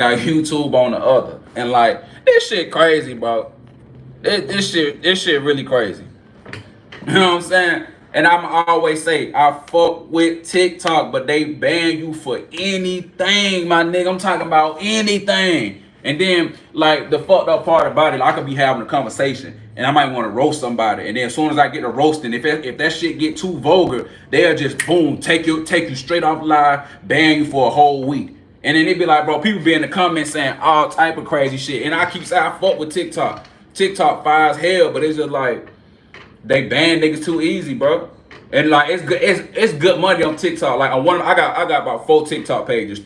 got YouTube on the other. And like this shit crazy, bro. This shit really crazy. You know what I'm saying? And I'm always say I fuck with TikTok, but they ban you for anything, my nigga. I'm talking about anything. And then like the fucked up part about it, I could be having a conversation and I might want to roast somebody. And then as soon as I get to roasting, if that shit get too vulgar, they'll just boom, take you straight off live, ban you for a whole week. And then they be like, bro, people be in the comments saying all type of crazy shit. And I keep saying I fuck with TikTok. TikTok fire as hell, but it's just like they ban niggas too easy, bro. And like it's good, it's good money on TikTok. Like on one, I got about 4 TikTok pages.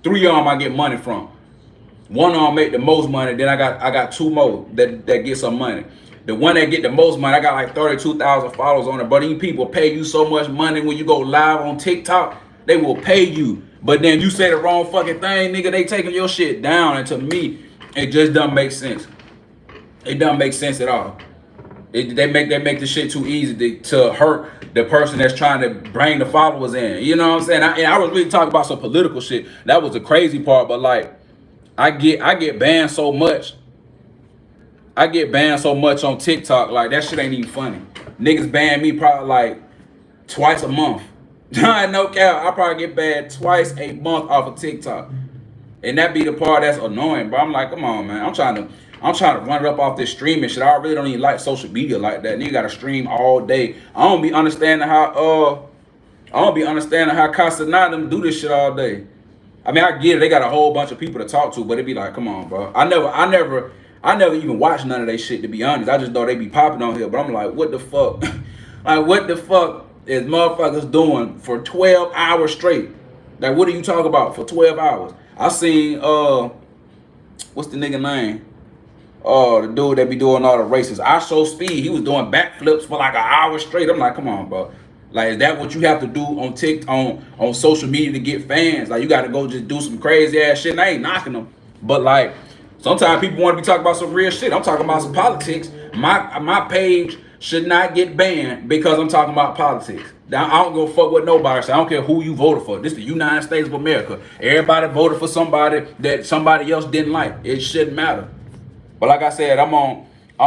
3 of them I get money from. One of them make the most money. Then I got 2 more that get some money. The one that get the most money, I got like 32,000 followers on it. But these people pay you so much money when you go live on TikTok, they will pay you. But then you say the wrong fucking thing, nigga, they taking your shit down. And to me, it just doesn't make sense. It doesn't make sense at all. They make the shit too easy to hurt the person that's trying to bring the followers in. You know what I'm saying? I was really talking about some political shit. That was the crazy part. But like, I get banned so much. I get banned so much on TikTok. Like that shit ain't even funny. Niggas ban me probably like twice a month. No cap. I probably get banned twice a month off of TikTok. And that be the part that's annoying, bro. I'm like, come on, man. I'm trying to run it up off this streaming shit. I really don't even like social media like that. Nigga gotta stream all day. I don't be understanding how Casanat them do this shit all day. I mean, I get it. They got a whole bunch of people to talk to, but it be like, come on, bro. I never even watched none of they shit, to be honest. I just know they be popping on here, but I'm like, what the fuck? Like, what the fuck is motherfuckers doing for 12 hours straight? Like, what are you talking about for 12 hours? I seen what's the nigga name? The dude that be doing all the races. I Show Speed. He was doing backflips for like an hour straight. I'm like, come on, bro. Like, is that what you have to do on on social media to get fans? Like, you got to go just do some crazy ass shit. And I ain't knocking them, but like, sometimes people want to be talking about some real shit. I'm talking about some politics. My page should not get banned because I'm talking about politics. Now, I don't go fuck with nobody. So I don't care who you voted for. This is the United States of America. Everybody voted for somebody that somebody else didn't like. It shouldn't matter. But like I said, I'm on 2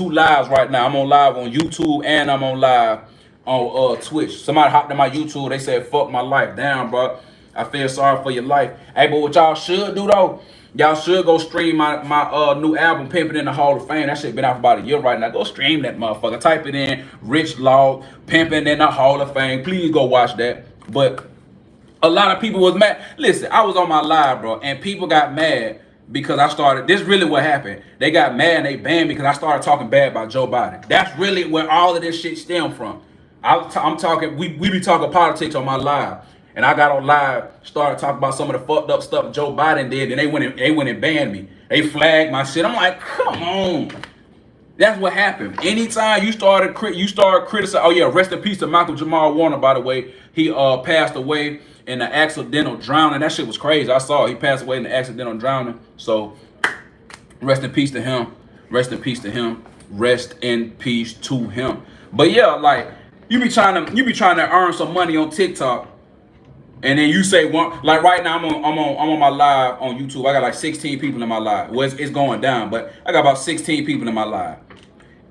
lives right now. I'm on live on YouTube and I'm on live on Twitch. Somebody hopped in my YouTube. They said, "Fuck my life." Damn, bro. I feel sorry for your life. Hey, but what y'all should do though, y'all should go stream my new album, Pimpin' in the Hall of Fame. That shit been out for about a year right now. Go stream that motherfucker. Type it in, Rich Law, Pimpin' in the Hall of Fame. Please go watch that. But a lot of people was mad. Listen, I was on my live, bro, and people got mad because I started. This really what happened. They got mad and they banned me because I started talking bad about Joe Biden. That's really where all of this shit stemmed from. I'm talking. We be talking politics on my live, and I got on live, started talking about some of the fucked up stuff Joe Biden did, and they went and banned me. They flagged my shit. I'm like, come on. That's what happened. Anytime you start criticizing. Oh yeah, rest in peace to Michael Jamal Warner. By the way, he passed away in an accidental drowning. That shit was crazy. I saw it. He passed away in an accidental drowning. So rest in peace to him. Rest in peace to him. Rest in peace to him. But yeah, like you be trying to earn some money on TikTok, and then you say one. Like right now, I'm on my live on YouTube. I got like 16 people in my live. Well, it's going down, but I got about 16 people in my live.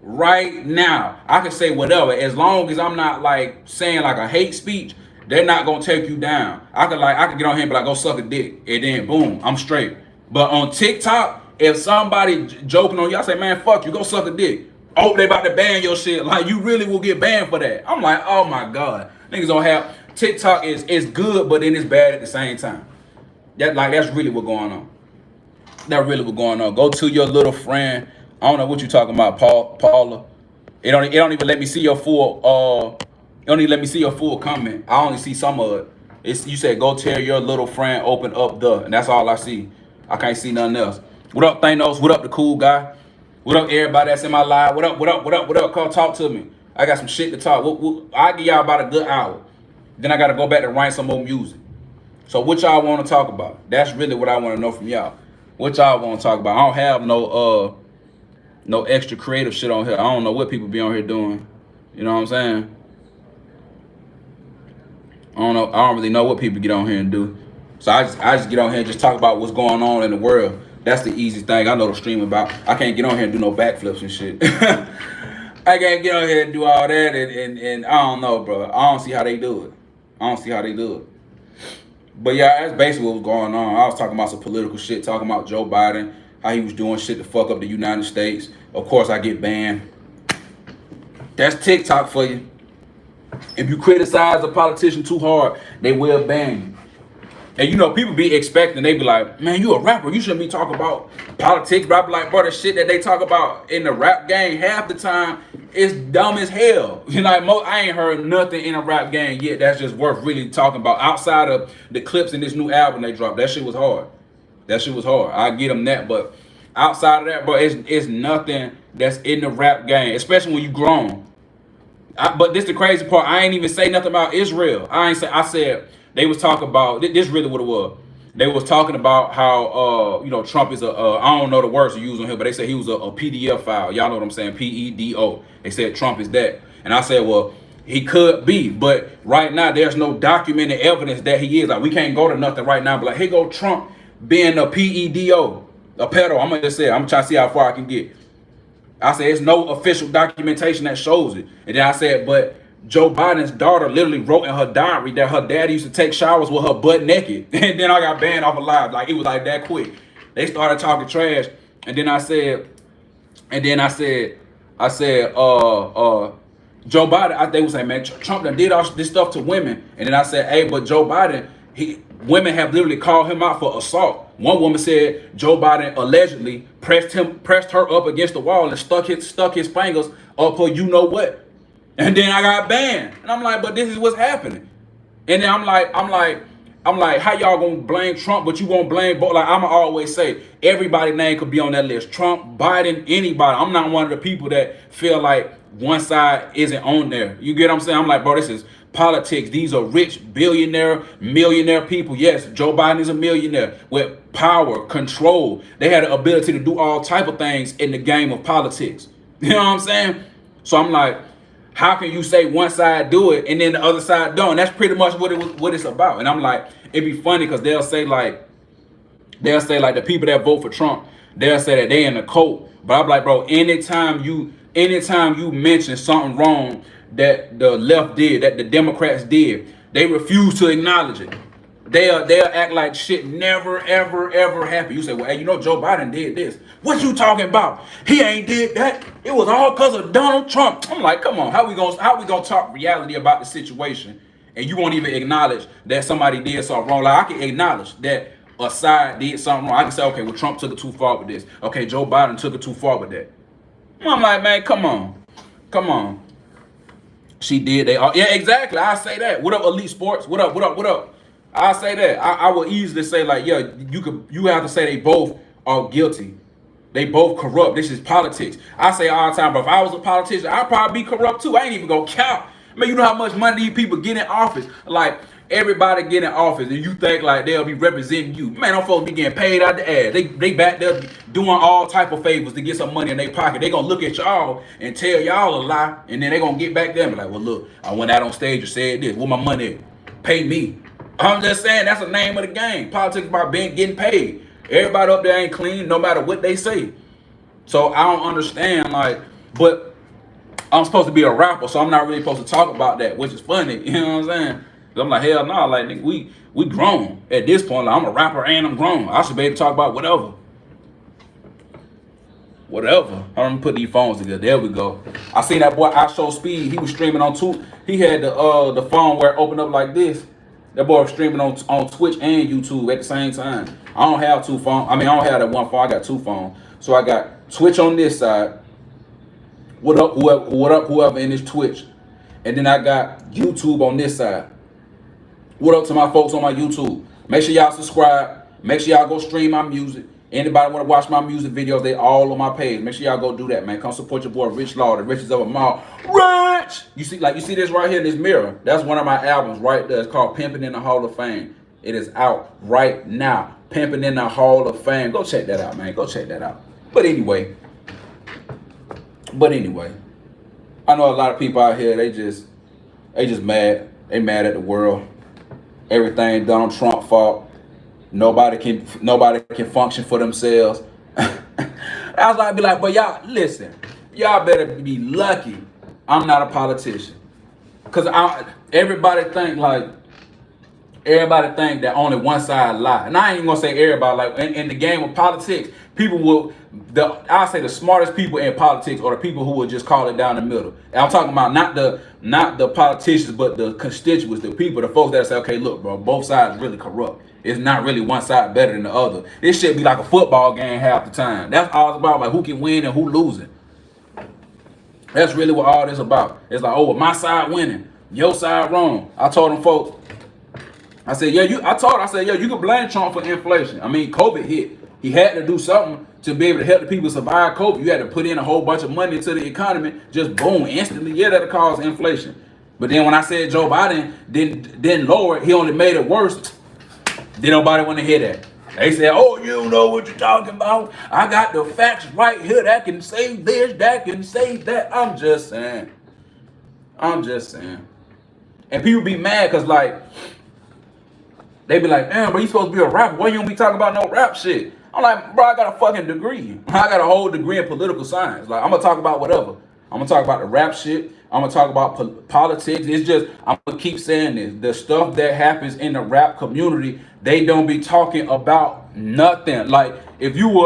Right now, I can say whatever as long as I'm not like saying like a hate speech. They're not gonna take you down. I could get on here and be like, go suck a dick, and then boom, I'm straight. But on TikTok, if somebody joking on you, I say, man, fuck you, go suck a dick. Oh, they about to ban your shit. Like, you really will get banned for that. I'm like, oh my God. Niggas don't have TikTok is good, but then it's bad at the same time. That's really what going on. That really what going on. Go to your little friend. I don't know what you talking about, Paula. It don't even let me see your full it don't even let me see your full comment. I only see some of it. You said go tell your little friend open up and that's all I see. I can't see nothing else. What up, Thanos? What up, the cool guy? What up, everybody that's in my live? What up? Come talk to me. I got some shit to talk. I'll give y'all about a good hour. Then I gotta go back to write some more music. So what y'all want to talk about? That's really what I want to know from y'all. What y'all want to talk about? I don't have no extra creative shit on here. I don't know what people be on here doing. You know what I'm saying? I don't know. I don't really know what people get on here and do. So I just get on here and just talk about what's going on in the world. That's the easy thing I know to stream about. I can't get on here and do no backflips and shit. I can't get on here and do all that and I don't know, bro. I don't see how they do it. I don't see how they do it. But yeah, that's basically what was going on. I was talking about some political shit, talking about Joe Biden, how he was doing shit to fuck up the United States. Of course, I get banned. That's TikTok for you. If you criticize a politician too hard, they will ban you. And you know, people be expecting, they be like, man, you a rapper, you shouldn't be talking about politics. But I be like, bro, the shit that they talk about in the rap game half the time is dumb as hell. You know, I ain't heard nothing in a rap game yet that's just worth really talking about outside of the clips in this new album they dropped. That shit was hard. That shit was hard. I get them that, but outside of that, bro, it's nothing that's in the rap game, especially when you grown. But this the crazy part. I ain't even say nothing about Israel. I said they was talking about this. Really, what it was. They was talking about how you know, Trump is I don't know the words to use on here, but they said he was a PDF file. Y'all know what I'm saying? PEDO. They said Trump is that, and I said, well, he could be, but right now there's no documented evidence that he is. Like, we can't go to nothing right now. But like, here go Trump being a PEDO, a pedo. I'm gonna just say, I'm trying to see how far I can get. I said, it's no official documentation that shows it. And then I said, but Joe Biden's daughter literally wrote in her diary that her dad used to take showers with her butt naked. And then I got banned off of live. Like, it was like that quick. They started talking trash. And then I said, Joe Biden, they was saying, man, Trump done did all this stuff to women. And then I said, hey, but Joe Biden, women have literally called him out for assault. One woman said Joe Biden allegedly pressed her up against the wall and stuck his fingers up her you know what. And then I got banned. And I'm like, but this is what's happening. And then I'm like, how y'all gonna blame Trump, but you won't blame both? Like, I'ma always say, everybody's name could be on that list. Trump, Biden, anybody. I'm not one of the people that feel like one side isn't on there. You get what I'm saying? I'm like, bro, this is politics. These are rich billionaire, millionaire people. Yes, Joe Biden is a millionaire with power, control. They had the ability to do all type of things in the game of politics. You know what I'm saying? So I'm like, how can you say one side do it and then the other side don't? That's pretty much what it's about. And I'm like, it'd be funny because they'll say like the people that vote for Trump, they'll say that they in the cult. But I'm like, bro, anytime you mention something wrong that the left did, that the Democrats did, they refuse to acknowledge it. They'll act like shit never, ever, ever happened. You say, well, hey, you know Joe Biden did this. What you talking about? He ain't did that. It was all because of Donald Trump. I'm like, come on, how we gonna talk reality about the situation and you won't even acknowledge that somebody did something wrong? Like, I can acknowledge that a side did something wrong. I can say, okay, well, Trump took it too far with this. Okay, Joe Biden took it too far with that. I'm like, man, come on. She did. Yeah, exactly. I say that. What up, Elite Sports? What up? I say that. I would easily say like, yeah, you have to say they both are guilty. They both corrupt. This is politics. I say all the time, but if I was a politician, I'd probably be corrupt too. I ain't even gonna count. Man, you know how much money these people get in office? Like, everybody get in office and you think like they'll be representing you. Man, them folks be getting paid out the ass. They back there doing all type of favors to get some money in their pocket. They gonna look at y'all and tell y'all a lie, and then they gonna get back there and be like, well, look, I went out on stage and said this. Where my money at? Pay me. I'm just saying, that's the name of the game. Politics about getting paid. Everybody up there ain't clean, no matter what they say. So I don't understand, like, but I'm supposed to be a rapper, so I'm not really supposed to talk about that, which is funny. You know what I'm saying? I'm like, hell no, like, nigga, we grown at this point. Like, I'm a rapper and I'm grown. I should be able to talk about whatever. I'm gonna put these phones together. There we go. I seen that boy IShowSpeed. He was streaming on two. He had the phone where it opened up like this. That boy was streaming on Twitch and YouTube at the same time. I don't have two phones. I mean, I don't have that one phone. I got two phones. So I got Twitch on this side. What up, whoever in this Twitch. And then I got YouTube on this side. What up to my folks on my YouTube? Make sure y'all subscribe. Make sure y'all go stream my music. Anybody want to watch my music videos, they all on my page. Make sure y'all go do that, man. Come support your boy Rich Law, the richest of them all. Rich! You see this right here, this mirror? That's one of my albums right there. It's called Pimpin' in the Hall of Fame. It is out right now. Pimpin' in the Hall of Fame. Go check that out, man. Go check that out. But anyway, I know a lot of people out here, they just mad. They mad at the world. Everything Donald Trump fault. Nobody can function for themselves. I was like, be like, but y'all listen, y'all better be lucky I'm not a politician. Cause everybody think that only one side lie. And I ain't gonna say everybody, like in the game of politics, people will I say the smartest people in politics are the people who will just call it down the middle. And I'm talking about not the politicians, but the constituents, the people, the folks that say, okay, look, bro, both sides really corrupt. It's not really one side better than the other. This shit be like a football game half the time. That's all it's about, like who can win and who losing. That's really what all this about. It's like, oh, well, my side winning, your side wrong. I told them folks, I said, yeah, I said, yo, you can blame Trump for inflation. I mean, COVID hit. He had to do something to be able to help the people survive COVID. You had to put in a whole bunch of money into the economy, just boom, instantly. Yeah, that'll cause inflation. But then when I said Joe Biden didn't lower it, he only made it worse. Did nobody want to hear that? They said, oh, you don't know what you're talking about. I got the facts right here that can say this, that can say that. I'm just saying. And people be mad because, like, they be like, damn, bro, you supposed to be a rapper. Why you don't be talking about no rap shit? I'm like, bro, I got a fucking degree. I got a whole degree in political science. Like, I'm going to talk about whatever. I'm going to talk about the rap shit. I'm going to talk about politics. It's just, I'm going to keep saying this. The stuff that happens in the rap community, they don't be talking about nothing. Like, if you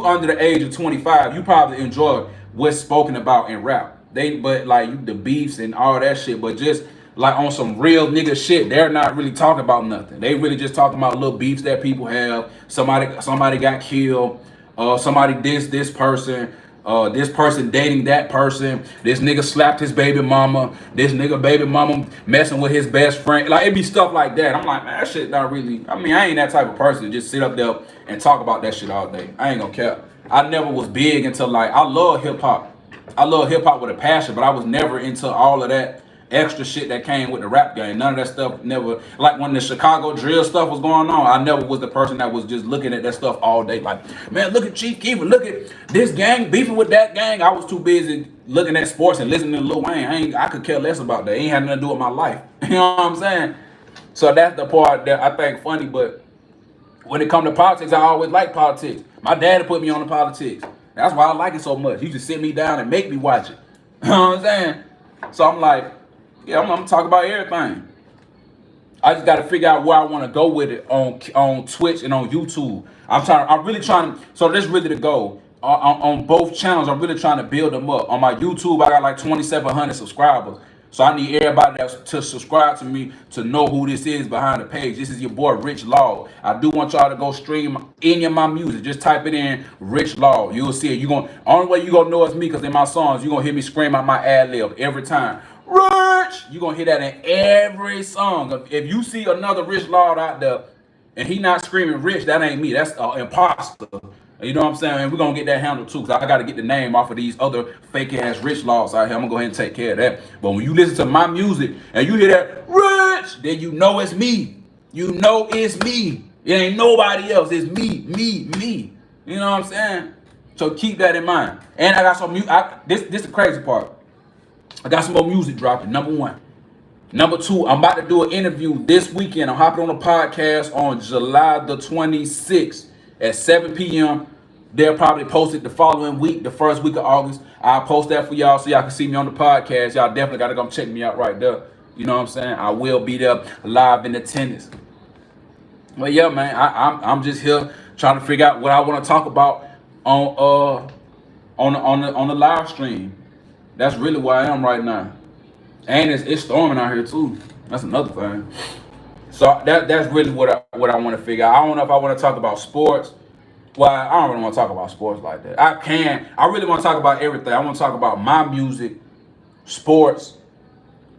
under the age of 25, you probably enjoy what's spoken about in rap. But like the beefs and all that shit, but just like on some real nigga shit, they're not really talking about nothing. They really just talking about little beefs that people have. Somebody got killed. Somebody dissed this person. This person dating that person. This nigga slapped his baby mama. This nigga baby mama messing with his best friend. Like, it be stuff like that. I'm like, man, that shit not really. I mean, I ain't that type of person to just sit up there and talk about that shit all day. I ain't gonna care. I never was big into, like, I love hip hop. I love hip hop with a passion, but I was never into all of that extra shit that came with the rap game. None of that stuff never, like when the Chicago drill stuff was going on, I never was the person that was just looking at that stuff all day. Like, man, look at Chief Keef, look at this gang beefing with that gang. I was too busy looking at sports and listening to Lil Wayne. I could care less about that. It ain't had nothing to do with my life. You know what I'm saying? So that's the part that I think funny, but when it comes to politics, I always like politics. My dad put me on the politics. That's why I like it so much. He just sit me down and make me watch it. You know what I'm saying? So I'm like, yeah, I'm gonna talk about everything. I just gotta figure out where I want to go with it on Twitch and on YouTube. I'm really trying. So this really the goal on both channels. I'm really trying to build them up. On my YouTube, I got like 2,700 subscribers. So I need everybody to subscribe to me to know who this is behind the page. This is your boy Rich Law. I do want y'all to go stream any of my music. Just type it in Rich Law. You'll see it. Only way you gonna know it's me because in my songs you gonna hear me scream out my ad lib every time. Rich! You gonna hear that in every song. If you see another Rich Law out there and he not screaming Rich, that ain't me. That's an imposter. You know what I'm saying? And we're going to get that handled too, because I got to get the name off of these other fake-ass Rich Laws out here. I'm going to go ahead and take care of that. But when you listen to my music and you hear that, Rich, then you know it's me. You know it's me. It ain't nobody else. It's me. You know what I'm saying? So keep that in mind. And I got some music. This is the crazy part. I got some more music dropping, number one. Number two, I'm about to do an interview this weekend. I'm hopping on a podcast on July the 26th. At 7 p.m. They'll probably post it the following week, the first week of August. I'll post that for y'all so y'all can see me on the podcast. Y'all definitely got to come check me out right there. You know what I'm saying? I will be there live in attendance. But yeah, man, I'm just here trying to figure out what I want to talk about on the live stream. That's really where I am right now. And it's storming out here too. That's another thing. So that's really what I want to figure out. I don't know if I want to talk about sports. Well, I don't really want to talk about sports like that. I really want to talk about everything. I want to talk about my music, sports,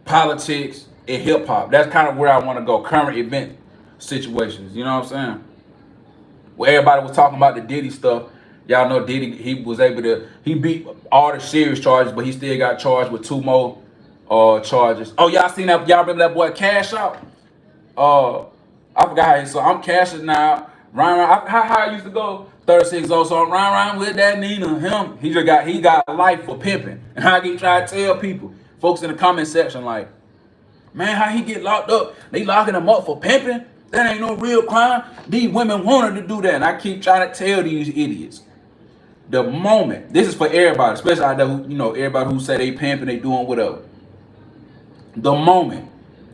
politics, and hip hop. That's kind of where I want to go. Current event situations. You know what I'm saying? Where everybody was talking about the Diddy stuff. Y'all know Diddy, he beat all the serious charges, but he still got charged with 2 more charges. Oh, y'all seen that? Y'all remember that boy Cash Out? I forgot how he, so I'm cashing out. Ryan, how I used to go 36 so I'm Ryan with that Nina. He got life for pimping. And I keep trying to tell people, folks in the comment section, like, man, how he get locked up? They locking him up for pimping? That ain't no real crime. These women wanted to do that. And I keep trying to tell these idiots. The moment, this is for everybody, especially out there who, everybody who say they pimping, they doing whatever. The moment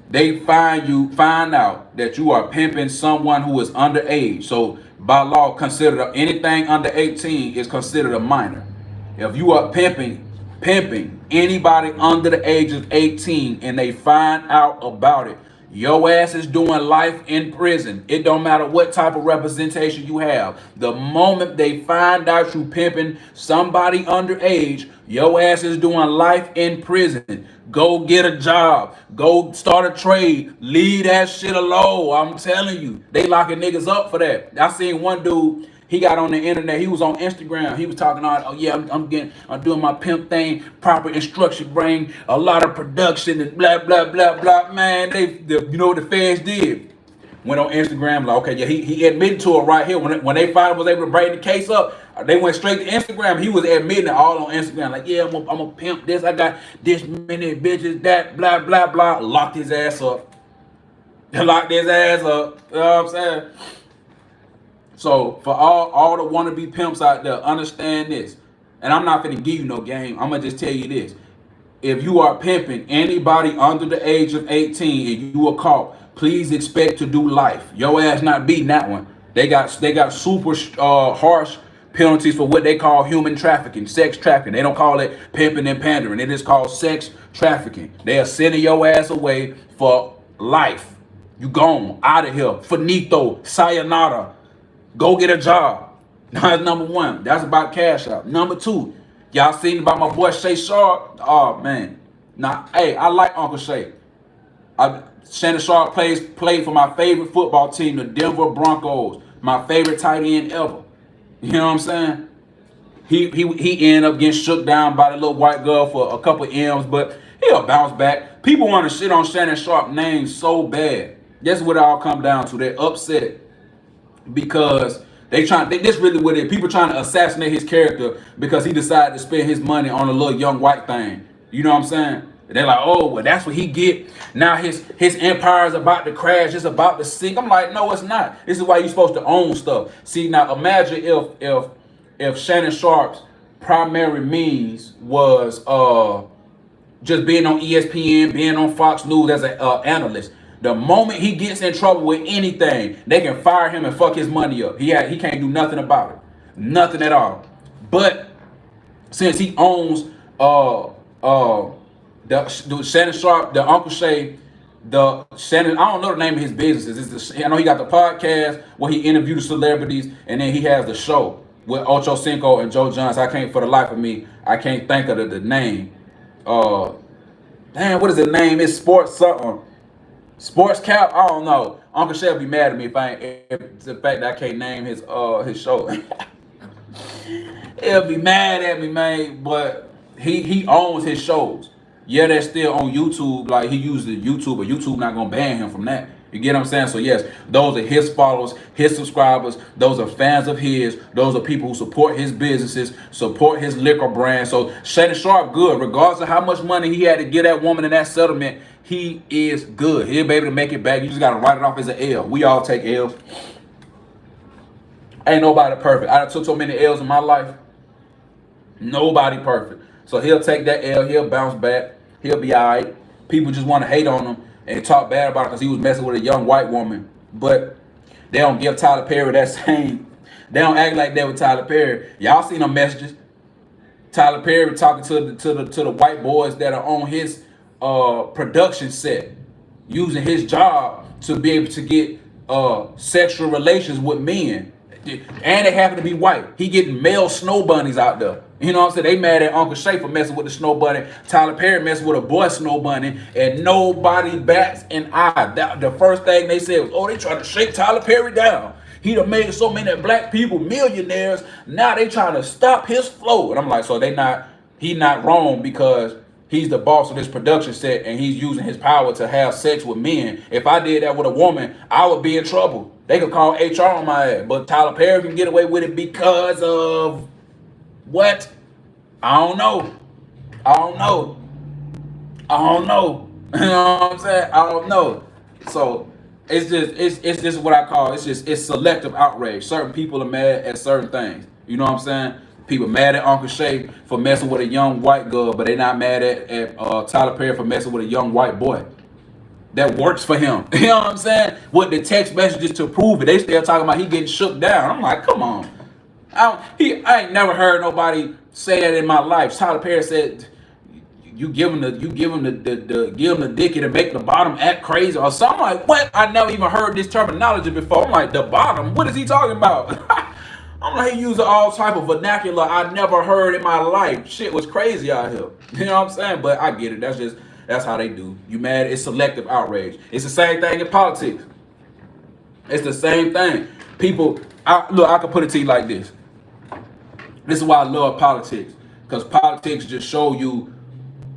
they find out that you are pimping someone who is underage. So by law, considered anything under 18 is considered a minor. If you are pimping anybody under the age of 18 and they find out about it, your ass is doing life in prison. It don't matter what type of representation you have. The moment they find out you pimping somebody underage, your ass is doing life in prison. Go get a job. Go start a trade. Leave that shit alone. I'm telling you. They locking niggas up for that. I seen one dude, he got on the internet. He was on Instagram. He was talking on, oh yeah, I'm doing my pimp thing. Proper instruction, bring a lot of production and blah blah blah blah. Man, you know what the feds did? Went on Instagram like, okay, yeah, he admitted to it right here. When they finally was able to break the case up, they went straight to Instagram. He was admitting it all on Instagram. Like, yeah, I'm a pimp this. I got this many bitches, that blah blah blah. Locked his ass up. Locked his ass up. You know what I'm saying? So for all the wannabe pimps out there, understand this. And I'm not gonna give you no game. I'm gonna just tell you this. If you are pimping anybody under the age of 18 and you are caught, please expect to do life. Your ass not beating that one. They got super harsh penalties for what they call human trafficking, sex trafficking. They don't call it pimping and pandering. It is called sex trafficking. They are sending your ass away for life. You gone out of here. Finito, sayonara. Go get a job. That's number one. That's about cash out. Number two, y'all seen about my boy Shay Sharp? Oh man. Now, hey, I like Uncle Shay. Shannon Sharp played for my favorite football team, the Denver Broncos. My favorite tight end ever. You know what I'm saying? He ended up getting shook down by the little white girl for a couple M's, but he'll bounce back. People want to shit on Shannon Sharp's name so bad. That's what it all come down to. They're upset because this really what it is. People trying to assassinate his character because he decided to spend his money on a little young white thing. You know what I'm saying? They're like, oh, well, that's what he get. Now his empire is about to crash. It's about to sink. I'm like, no, it's not. This is why you're supposed to own stuff. See, now imagine if Shannon Sharp's primary means was just being on ESPN, being on Fox News as an analyst. The moment he gets in trouble with anything, they can fire him and fuck his money up. He can't do nothing about it. Nothing at all. But since he owns the Shannon Sharp, the Uncle Shay, the Shannon, I don't know the name of his businesses. I know he got the podcast where he interviews celebrities, and then he has the show with Ocho Cinco and Joe Johnson. For the life of me, I can't think of the name. Damn, what is the name? It's Sports something. Sports Cap? I don't know. Uncle Shay will be mad at me if the fact that I can't name his show. He'll be mad at me, man. But he owns his shows. Yeah, they're still on YouTube. Like, he uses YouTube, but YouTube not gonna ban him from that. You get what I'm saying? So yes, those are his followers, his subscribers. Those are fans of his. Those are people who support his businesses, support his liquor brand. So Shannon Sharp, good. Regardless of how much money he had to get that woman in that settlement, he is good. He'll be able to make it back. You just gotta write it off as an L. We all take L's. Ain't nobody perfect. I took so many L's in my life. Nobody perfect. So he'll take that L. He'll bounce back. He'll be all right. People just want to hate on him and talk bad about it because he was messing with a young white woman. But they don't give Tyler Perry that same. They don't act like that with Tyler Perry. Y'all seen them messages. Tyler Perry talking to the white boys that are on his production set, using his job to be able to get sexual relations with men. And they happen to be white. He getting male snow bunnies out there. You know what I'm saying? They mad at Uncle Shay for messing with the snow bunny. Tyler Perry messing with a boy snow bunny, and nobody bats an eye. The first thing they said was, oh, they trying to shake Tyler Perry down. He done made so many black people millionaires. Now they trying to stop his flow. And I'm like, so he not wrong because he's the boss of this production set and he's using his power to have sex with men. If I did that with a woman, I would be in trouble. They could call HR on my ass. But Tyler Perry can get away with it because of what? I don't know. You know what I'm saying? I don't know. So It's just what I call it's selective outrage. Certain people are mad at certain things. You know what I'm saying? People mad at Uncle Shay for messing with a young white girl, but they not mad at Tyler Perry for messing with a young white boy. That works for him. You know what I'm saying? With the text messages to prove it, they still talking about he getting shook down. I'm like, come on. I ain't never heard nobody say that in my life. Tyler Perry said, you give him the dicky to make the bottom act crazy or something like what? I never even heard this terminology before. I'm like, the bottom? What is he talking about? I'm like, he using all type of vernacular I never heard in my life. Shit was crazy out here. You know what I'm saying? But I get it. That's how they do. You mad? It's selective outrage. It's the same thing in politics. It's the same thing. People, I can put it to you like this. This is why I love politics. Because politics just show you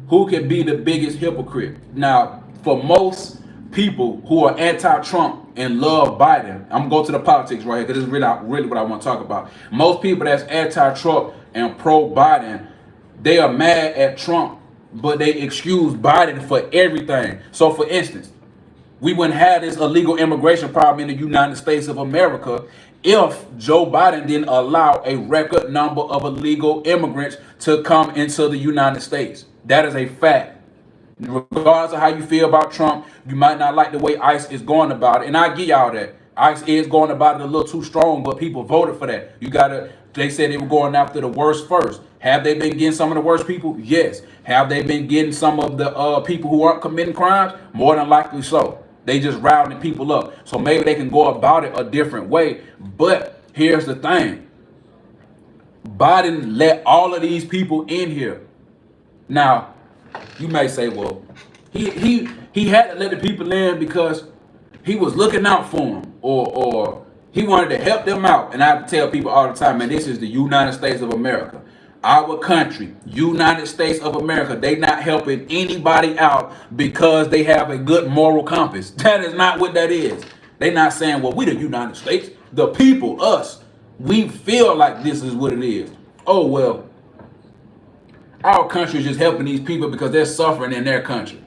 who can be the biggest hypocrite. Now, for most people who are anti-Trump and love Biden, I'm gonna go to the politics right here because this is really what I want to talk about. Most people that's anti-Trump and pro-Biden, they are mad at Trump, but they excuse Biden for everything. So, for instance, we wouldn't have this illegal immigration problem in the United States of America if Joe Biden didn't allow a record number of illegal immigrants to come into the United States. That is a fact. Regardless of how you feel about Trump, you might not like the way ICE is going about it. And I give y'all that. ICE is going about it a little too strong, but people voted for that. They said they were going after the worst first. Have they been getting some of the worst people? Yes. Have they been getting some of the people who aren't committing crimes? More than likely so. They just rounding people up. So maybe they can go about it a different way. But here's the thing. Biden let all of these people in here. Now, you may say, well, he had to let the people in because he was looking out for them or he wanted to help them out. And I tell people all the time, man, this is the United States of America. Our country, United States of America, they not helping anybody out because they have a good moral compass. That is not what that is. They not saying, well, we the United States, the people, us, we feel like this is what it is. Oh, well, our country is just helping these people because they're suffering in their country.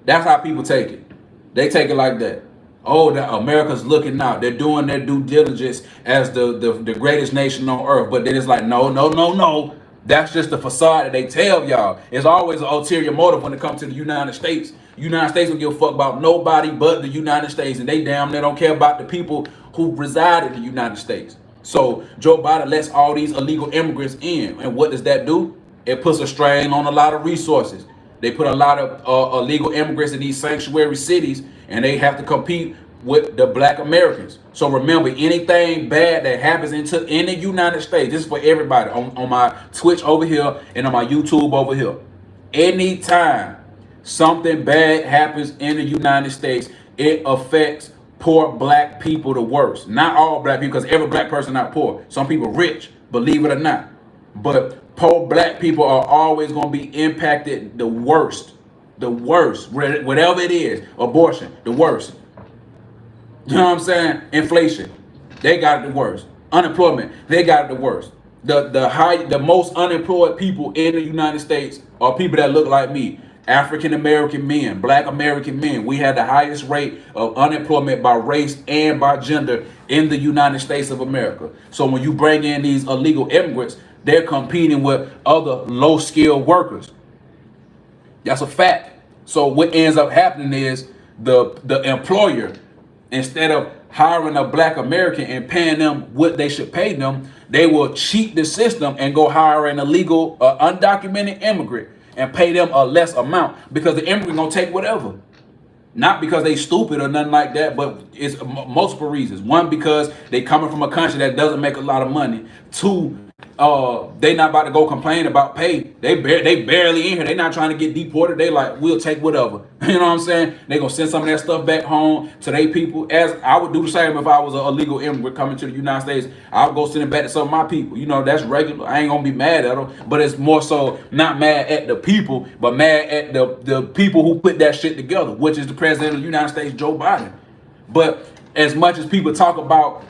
That's how people take it. They take it like that. Oh, America's looking out. They're doing their due diligence as the greatest nation on earth. But then it's like, no. That's just the facade that they tell y'all. It's always an ulterior motive when it comes to the United States. United States don't give a fuck about nobody but the United States. And they damn near don't care about the people who reside in the United States. So Joe Biden lets all these illegal immigrants in. And what does that do? It puts a strain on a lot of resources. They put a lot of illegal immigrants in these sanctuary cities, and they have to compete with the black Americans. So remember, anything bad that happens in the United States, this is for everybody on my Twitch over here and on my YouTube over here. Anytime something bad happens in the United States, it affects poor black people the worst. Not all black people, because every black person not poor. Some people rich, believe it or not. But poor black people are always going to be impacted the worst. The worst. Whatever it is. Abortion, the worst. You know what I'm saying? Inflation, they got it the worst. Unemployment, they got it the worst. The most unemployed people in the United States are people that look like me. African American men, black American men. We had the highest rate of unemployment by race and by gender in the United States of America. So when you bring in these illegal immigrants, they're competing with other low-skilled workers. That's a fact. So what ends up happening is the employer, instead of hiring a black American and paying them what they should pay them, they will cheat the system and go hire an illegal, undocumented immigrant and pay them a less amount because the immigrant gonna take whatever. Not because they stupid or nothing like that, but it's multiple reasons. One, because they coming from a country that doesn't make a lot of money. Two, they not about to go complain about pay. They barely in here. They not trying to get deported. They like, we'll take whatever. You know what I'm saying? They gonna send some of that stuff back home to their people. As I would do the same if I was an illegal immigrant coming to the United States. I would go send it back to some of my people. You know, that's regular. I ain't gonna be mad at them, but it's more so not mad at the people, but mad at the people who put that shit together, which is the president of the United States, Joe Biden. But as much as people talk about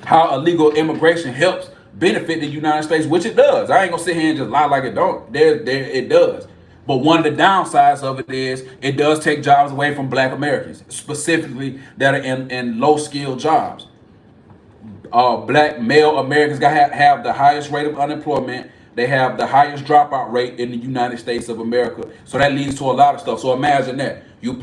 how illegal immigration helps benefit the United States, which it does. I ain't gonna sit here and just lie like it don't. It does. But one of the downsides of it is it does take jobs away from black Americans, specifically that are in low skilled jobs. Black male Americans have the highest rate of unemployment. They have the highest dropout rate in the United States of America. So that leads to a lot of stuff. So imagine that you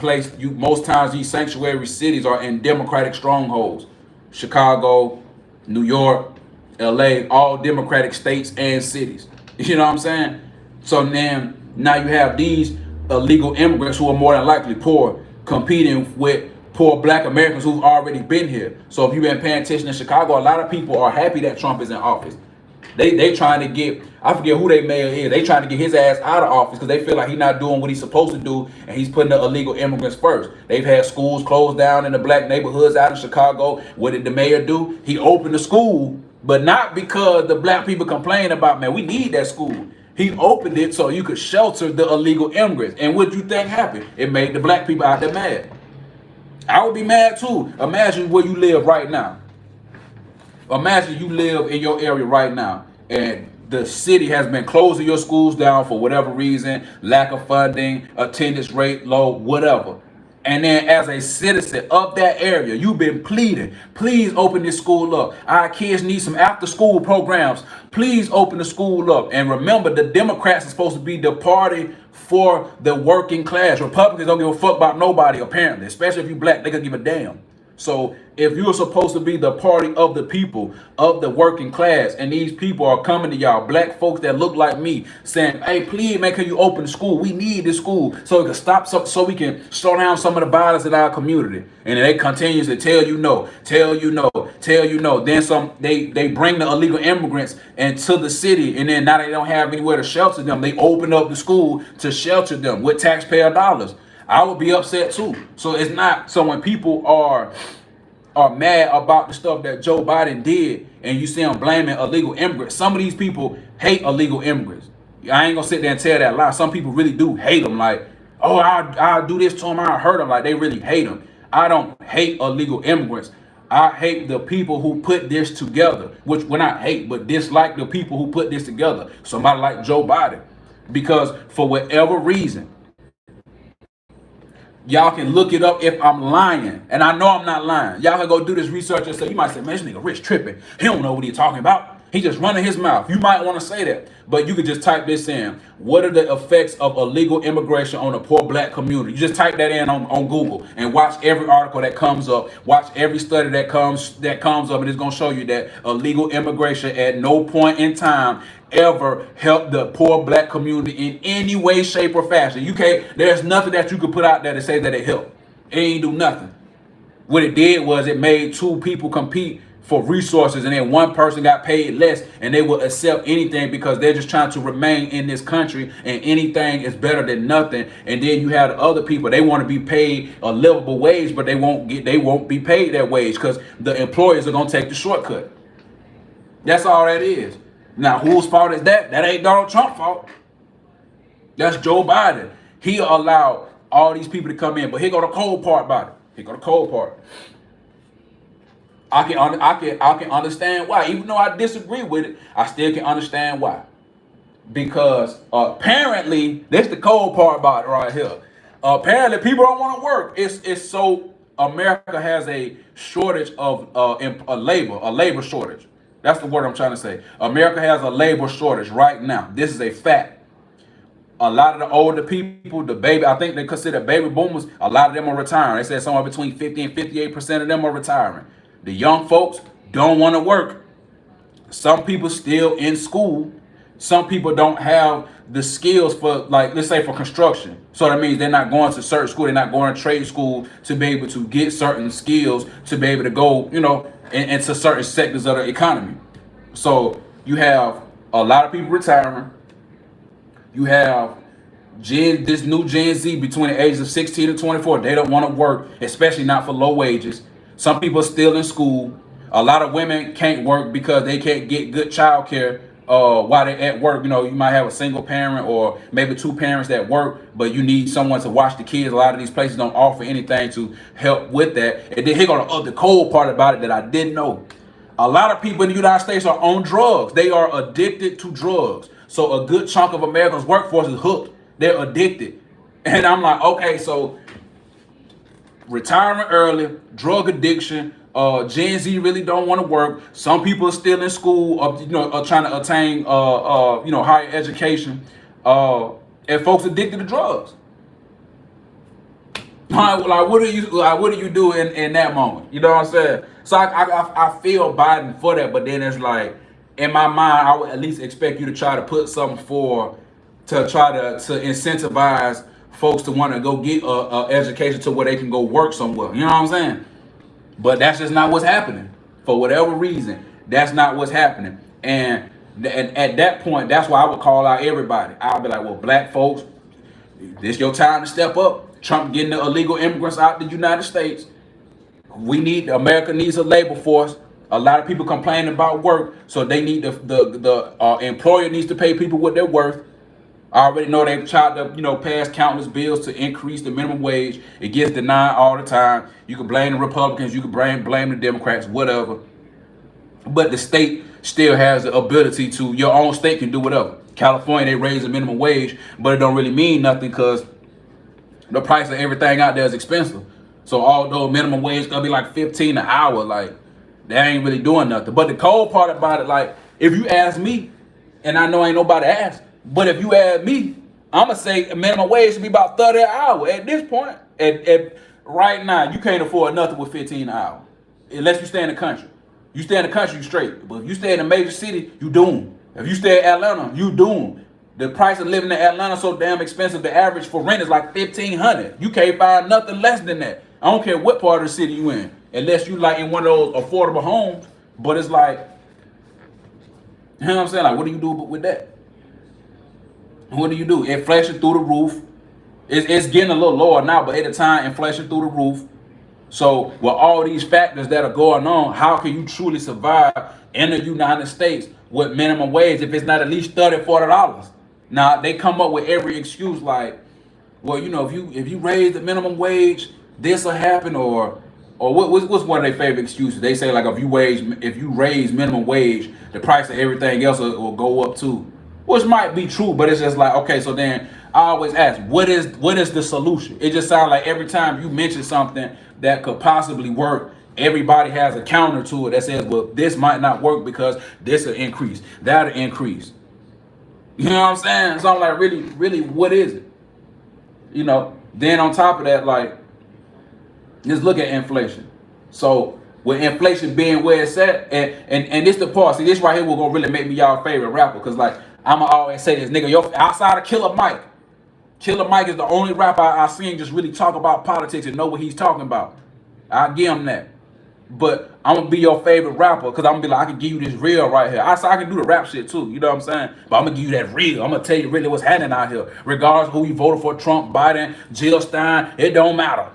most times these sanctuary cities are in Democratic strongholds. Chicago, New York, LA, all Democratic states and cities. You know what I'm saying? So then now you have these illegal immigrants who are more than likely poor competing with poor black Americans who've already been here. So if you've been paying attention in Chicago, a lot of people are happy that Trump is in office. They trying to get, I forget who they mayor is, they trying to get his ass out of office because they feel like he's not doing what he's supposed to do and he's putting the illegal immigrants first. They've had schools closed down in the black neighborhoods out in Chicago. What did the mayor do? He opened the school, but not because the black people complain about, man, we need that school. He opened it so you could shelter the illegal immigrants. And what do you think happened? It made the black people out there mad. I would be mad too. Imagine where you live right now. Imagine you live in your area right now and the city has been closing your schools down for whatever reason, lack of funding, attendance rate low, whatever. And then as a citizen of that area, you've been pleading, please open this school up. Our kids need some after school programs. Please open the school up. And remember, the Democrats are supposed to be the party for the working class. Republicans don't give a fuck about nobody, apparently, especially if you're black, they can give a damn. So if you're supposed to be the party of the people, of the working class, and these people are coming to y'all, black folks that look like me, saying, hey, please make sure you open the school. We need this school so it can stop, so we can slow down some of the violence in our community. And they continues to tell you no, tell you no, tell you no. Then they bring the illegal immigrants into the city, and then now they don't have anywhere to shelter them. They open up the school to shelter them with taxpayer dollars. I would be upset too. So it's not, so when people are mad about the stuff that Joe Biden did and you see them blaming illegal immigrants, some of these people hate illegal immigrants. I ain't gonna sit there and tell that lie. Some people really do hate them, like, oh, I'll do this to them, I'll hurt them, like they really hate them. I don't hate illegal immigrants. I hate the people who put this together, which when I hate, but dislike the people who put this together. Somebody like Joe Biden, because for whatever reason, y'all can look it up if I'm lying. And I know I'm not lying. Y'all can go do this research and say, you might say, man, this nigga Rich tripping. He don't know what he's talking about. He just running his mouth. You might want to say that. But you could just type this in. What are the effects of illegal immigration on the poor black community? You just type that in on Google and watch every article that comes up. Watch every study that comes up, and it's going to show you that illegal immigration at no point in time ever help the poor black community in any way, shape, or fashion. You can't, there's nothing that you could put out there to say that it helped. It ain't do nothing. What it did was it made two people compete for resources, and then one person got paid less, and they will accept anything because they're just trying to remain in this country, and anything is better than nothing. And then you have the other people, they want to be paid a livable wage, but they won't be paid that wage because the employers are gonna take the shortcut. That's all that is. Now, whose fault is that? That ain't Donald Trump's fault. That's Joe Biden. He allowed all these people to come in, but here go the cold part about it. Here go the cold part. I can understand why. Even though I disagree with it, I still can understand why. Because apparently, that's the cold part about it right here. Apparently, people don't want to work. It's so America has a shortage of a labor shortage. That's the word I'm trying to say. America has a labor shortage right now. This is a fact. A lot of the older people, I think they consider baby boomers, a lot of them are retiring. They said somewhere between 50 and 58% of them are retiring. The young folks don't want to work. Some people still in school. Some people don't have the skills for, like, let's say for construction. So that means they're not going to certain school. They're not going to trade school to be able to get certain skills to be able to go, into certain sectors of the economy. So you have a lot of people retiring. You have this new Gen Z between the ages of 16 and 24. They don't want to work, especially not for low wages. Some people are still in school. A lot of women can't work because they can't get good child care while they're at work. You might have a single parent or maybe two parents that work, but you need someone to watch the kids. A lot of these places don't offer anything to help with that. And then here go the cold part about it that I didn't know. A lot of people in the United States are on drugs. They are addicted to drugs. So a good chunk of America's workforce is hooked. They're addicted. And I'm like, okay, so retirement early, drug addiction, Gen Z really don't want to work. Some people are still in school, trying to attain, higher education, and folks addicted to drugs. Like, what do you do in that moment? You know what I'm saying? So I feel Biden for that, but then it's like, in my mind, I would at least expect you to try to put something to try to incentivize folks to want to go get a education to where they can go work somewhere. You know what I'm saying? But that's just not what's happening. For whatever reason, that's not what's happening. And at that point, that's why I would call out everybody. I'll be like, well, black folks, this your time to step up. Trump getting the illegal immigrants out the United States. America needs a labor force. A lot of people complaining about work, so they need the employer needs to pay people what they're worth. I already know they've tried to, pass countless bills to increase the minimum wage. It gets denied all the time. You can blame the Republicans, you can blame the Democrats, whatever. But the state still has the ability to, your own state can do whatever. California, they raise the minimum wage, but it don't really mean nothing because the price of everything out there is expensive. So although minimum wage is gonna be like 15 an hour, like, they ain't really doing nothing. But the cold part about it, like, if you ask me, and I know ain't nobody asked, but if you ask me, I'ma say minimum wage should be about 30 an hour at this point. Right now, you can't afford nothing with 15 an hour. Unless you stay in the country. You stay in the country, you straight. But if you stay in a major city, you doomed. If you stay in Atlanta, you doomed. The price of living in Atlanta is so damn expensive. The average for rent is like $1,500. You can't find nothing less than that. I don't care what part of the city you in, unless you like in one of those affordable homes. But it's like, you know what I'm saying? Like, what do you do with that? What do you do? Inflation through the roof. It's getting a little lower now, but at the time, inflation through the roof. So with all these factors that are going on, how can you truly survive in the United States with minimum wage if it's not at least $30, $40? Now they come up with every excuse like, well, if you raise the minimum wage, this will happen, or what's one of their favorite excuses? They say like if you raise minimum wage, the price of everything else will go up too. Which might be true, but it's just like, okay, so then I always ask, what is the solution? It just sounds like every time you mention something that could possibly work, everybody has a counter to it that says, well, this might not work because this will increase, that'll increase. You know what I'm saying? So I'm like, really, what is it? Then on top of that, like, just look at inflation. So with inflation being where it's at, and this the part, see, this right here will gonna really make me y'all favorite rapper, because like, I'ma always say this, nigga, outside of Killer Mike is the only rapper I seen just really talk about politics and know what he's talking about. I give him that. But I'm gonna be your favorite rapper because I'm gonna be like, I can give you this real right here. I can do the rap shit too, you know what I'm saying? But I'm gonna give you that real. I'm gonna tell you really what's happening out here. Regardless of who you voted for, Trump, Biden, Jill Stein, it don't matter.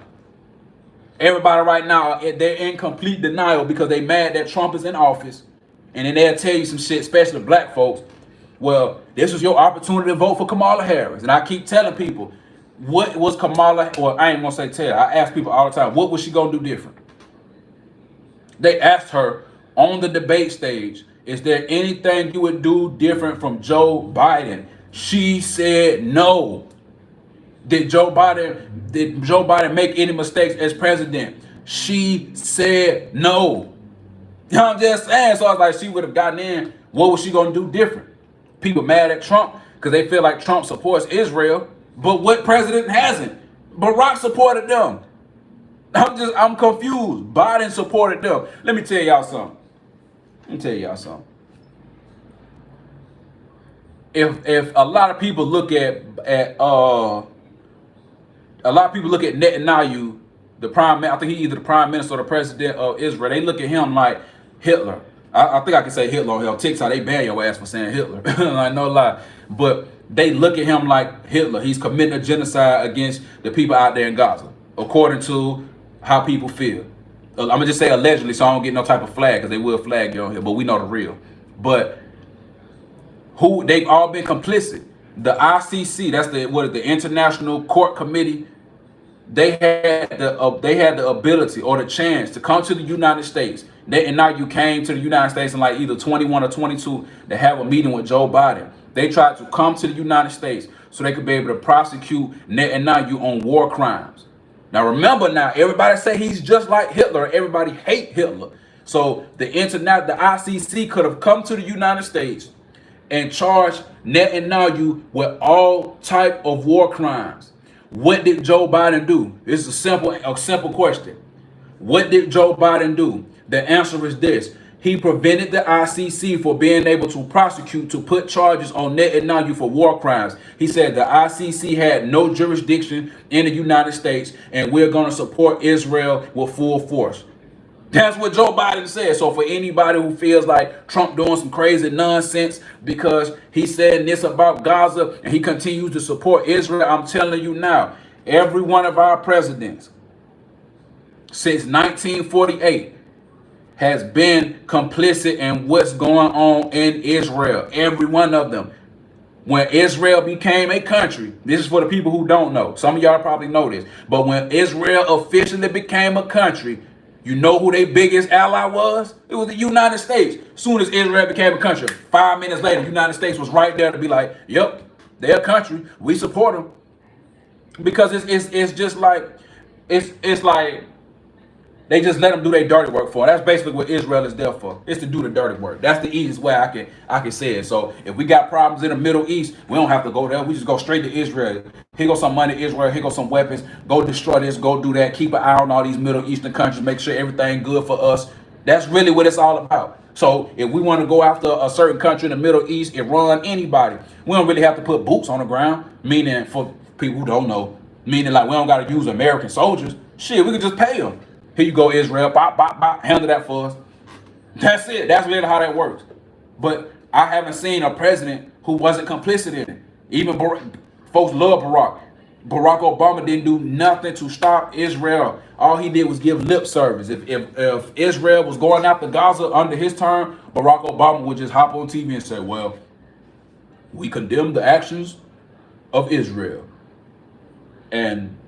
Everybody right now, they're in complete denial because they mad that Trump is in office. And then they'll tell you some shit, especially black folks. Well, this was your opportunity to vote for Kamala Harris. And I keep telling people, what was Kamala, or I ain't gonna say tell, I ask people all the time, what was she gonna do different? They asked her on the debate stage, is there anything you would do different from Joe Biden? She said no. Did Joe Biden make any mistakes as president? She said no. You know what I'm just saying? So I was like, she would have gotten in, what was she gonna do different? People mad at Trump because they feel like Trump supports Israel, but what president hasn't? Barack supported them. I'm confused. Biden supported them. Let me tell y'all something. If a lot of people look at Netanyahu, I think he's either the prime minister or the president of Israel, they look at him like Hitler. I think I can say Hitler on here. TikTok, they ban your ass for saying Hitler. Like, no lie. But they look at him like Hitler. He's committing a genocide against the people out there in Gaza, according to how people feel. I'm going to just say allegedly so I don't get no type of flag, because they will flag you on here, but we know the real. But they've all been complicit. The ICC, that's the International Court Committee, they had the ability or the chance to come to the United States. And now you came to the United States in like either 21 or 22 to have a meeting with Joe Biden. They tried to come to the United States so they could be able to prosecute Netanyahu on war crimes. Now remember, now everybody say he's just like Hitler. Everybody hate Hitler. So the ICC could have come to the United States and charged Netanyahu with all type of war crimes. What did Joe Biden do? This is a simple question. What did Joe Biden do? The answer is this. He prevented the ICC from being able to prosecute, to put charges on Netanyahu for war crimes. He said the ICC had no jurisdiction in the United States, and we're going to support Israel with full force. That's what Joe Biden said. So for anybody who feels like Trump doing some crazy nonsense because he said this about Gaza and he continues to support Israel, I'm telling you now, every one of our presidents since 1948 has been complicit in what's going on in Israel. Every one of them. When Israel became a country, this is for the people who don't know. Some of y'all probably know this. But when Israel officially became a country, you know who their biggest ally was? It was the United States. As soon as Israel became a country, 5 minutes later, the United States was right there to be like, yep, they're a country. We support them. Because it's just like, it's like, they just let them do their dirty work for them. That's basically what Israel is there for. It's to do the dirty work. That's the easiest way I can say it. So if we got problems in the Middle East, we don't have to go there. We just go straight to Israel. Here goes some money to Israel. Here goes some weapons. Go destroy this. Go do that. Keep an eye on all these Middle Eastern countries. Make sure everything good for us. That's really what it's all about. So if we want to go after a certain country in the Middle East, Iran, anybody, we don't really have to put boots on the ground. Meaning, for people who don't know, meaning like we don't got to use American soldiers. Shit, we could just pay them. Here you go, Israel. Bop, bop, bop. Handle that for us. That's it. That's really how that works. But I haven't seen a president who wasn't complicit in it. Even folks love Barack. Barack Obama didn't do nothing to stop Israel. All he did was give lip service. If Israel was going after Gaza under his term, Barack Obama would just hop on TV and say, well, we condemn the actions of Israel. And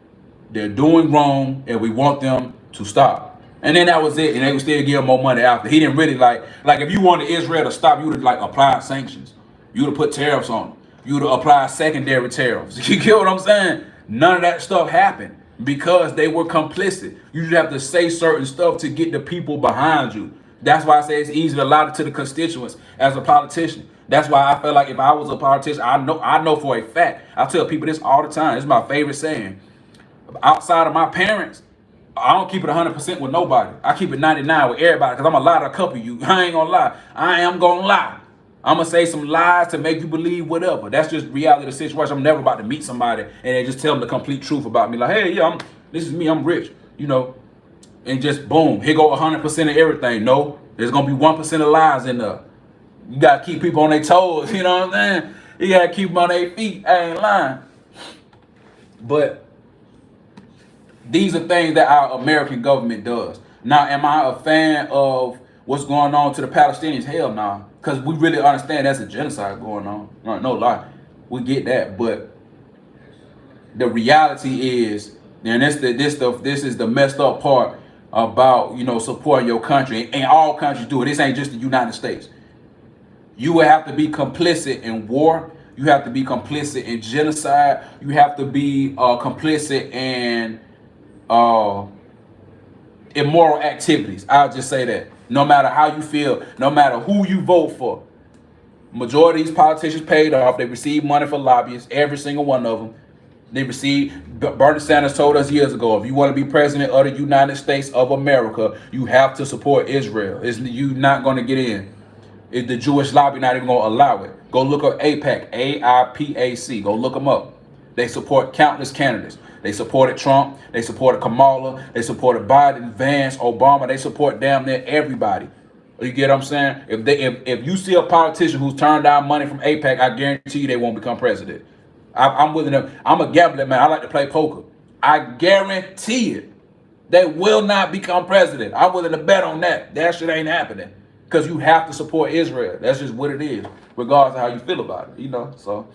they're doing wrong, and we want them to stop. And then that was it, and they would still give him more money after. He didn't really like if you wanted Israel to stop, you would like apply sanctions. You would have put tariffs on them. You would have applied secondary tariffs. You get what I'm saying? None of that stuff happened because they were complicit. You just have to say certain stuff to get the people behind you. That's why I say it's easy to lie to the constituents as a politician. That's why I feel like if I was a politician, I know for a fact. I tell people this all the time. It's my favorite saying. Outside of my parents, I don't keep it 100% with nobody. I keep it 99 with everybody because I'm going to lie to a couple of you. I ain't going to lie. I am going to lie. I'm going to say some lies to make you believe whatever. That's just reality of the situation. I'm never about to meet somebody and they just tell them the complete truth about me. Like, hey, yeah, this is me. I'm rich, you know. And just boom, here go 100% of everything. No, there's going to be 1% of lies in there. You got to keep people on their toes. You know what I'm saying? You got to keep them on their feet. I ain't lying. But these are things that our American government does. Now, am I a fan of what's going on to the Palestinians? Hell no. Because we really understand that's a genocide going on. No lie. We get that. But the reality is, and this is the messed up part about, you know, supporting your country. And all countries do it. This ain't just the United States. You will have to be complicit in war. You have to be complicit in genocide. You have to be complicit in immoral activities. I'll just say that. No matter how you feel, no matter who you vote for, majority of these politicians paid off. They receive money for lobbyists, every single one of them. They receive. Bernie Sanders told us years ago, if you want to be president of the United States of America, you have to support Israel. You're not going to get in. The Jewish lobby not even going to allow it. Go look up AIPAC, AIPAC. Go look them up. They support countless candidates. They supported Trump. They supported Kamala. They supported Biden, Vance, Obama. They support damn near everybody. You get what I'm saying? If you see a politician who's turned down money from AIPAC, I guarantee you they won't become president. I'm willing to. I'm a gambler, man. I like to play poker. I guarantee it. They will not become president. I'm willing to bet on that. That shit ain't happening. Because you have to support Israel. That's just what it is, regardless of how you feel about it, you know. So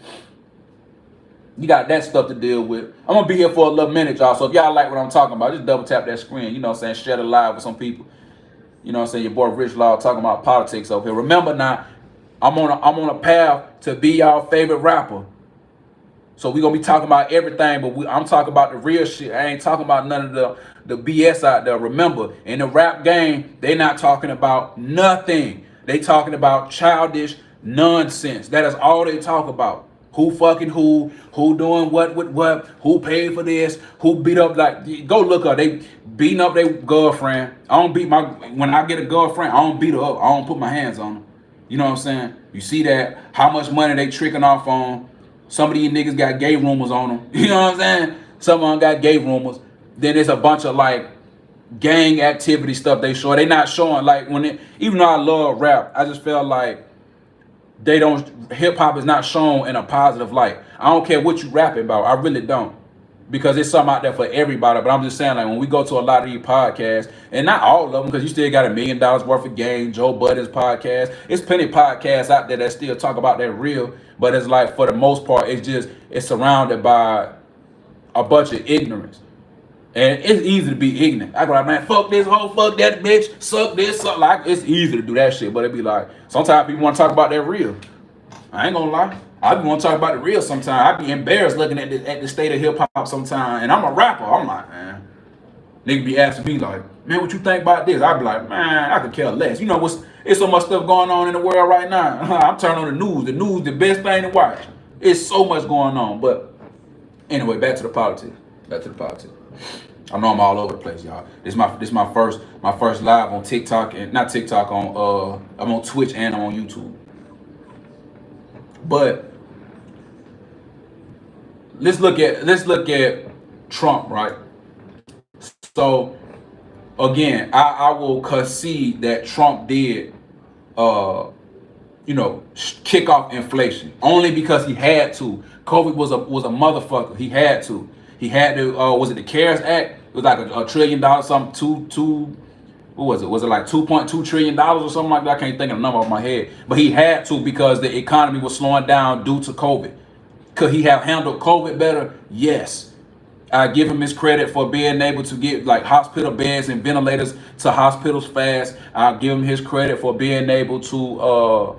You got that stuff to deal with. I'm gonna be here for a little minute, y'all. So if y'all like what I'm talking about, just double tap that screen. You know what I'm saying? Share the live with some people. You know what I'm saying? Your boy Rich Law talking about politics over here. Remember now, I'm on a path to be y'all favorite rapper. So we gonna be talking about everything, but I'm talking about the real shit. I ain't talking about none of the BS out there. Remember, in the rap game, they not talking about nothing. They talking about childish nonsense. That is all they talk about. Who fucking who doing what with what, who paid for this, who beat up, like, go look up. They beating up their girlfriend. I don't beat when I get a girlfriend, I don't beat her up. I don't put my hands on her. You know what I'm saying? You see that, how much money they tricking off on. Some of these niggas got gay rumors on them. You know what I'm saying? Some of them got gay rumors. Then there's a bunch of like gang activity stuff they show. They not showing like even though I love rap, I just feel like hip hop is not shown in a positive light. I don't care what you rapping about. I really don't. Because there's something out there for everybody. But I'm just saying, like, when we go to a lot of these podcasts, and not all of them, because you still got $1 million worth of game, Joe Budden's podcast. It's plenty of podcasts out there that still talk about that real. But it's like, for the most part, it's surrounded by a bunch of ignorance. And it's easy to be ignorant. I go like, man, fuck this hoe, fuck that bitch, suck this, suck. Like, it's easy to do that shit. But it be like, sometimes people want to talk about that real. I ain't gonna lie. I be want to talk about the real sometimes. I be embarrassed looking at the state of hip hop sometimes. And I'm a rapper. I'm like, man. Nigga be asking me like, man, what you think about this? I be like, man, I could care less. You know it's so much stuff going on in the world right now. I'm turning on the news. The news, the best thing to watch. It's so much going on. But anyway, back to the politics. I know I'm all over the place, y'all. This my first live on TikTok, and not TikTok, I'm on Twitch and I'm on YouTube. But let's look at Trump, right? So again, I will concede that Trump did kick off inflation only because he had to. COVID was a motherfucker. He had to. Was it the CARES Act? It was like $1 trillion, something, what was it? Was it like $2.2 trillion or something like that? I can't think of the number off my head. But he had to because the economy was slowing down due to COVID. Could he have handled COVID better? Yes. I give him his credit for being able to get like hospital beds and ventilators to hospitals fast. I give him his credit for being able to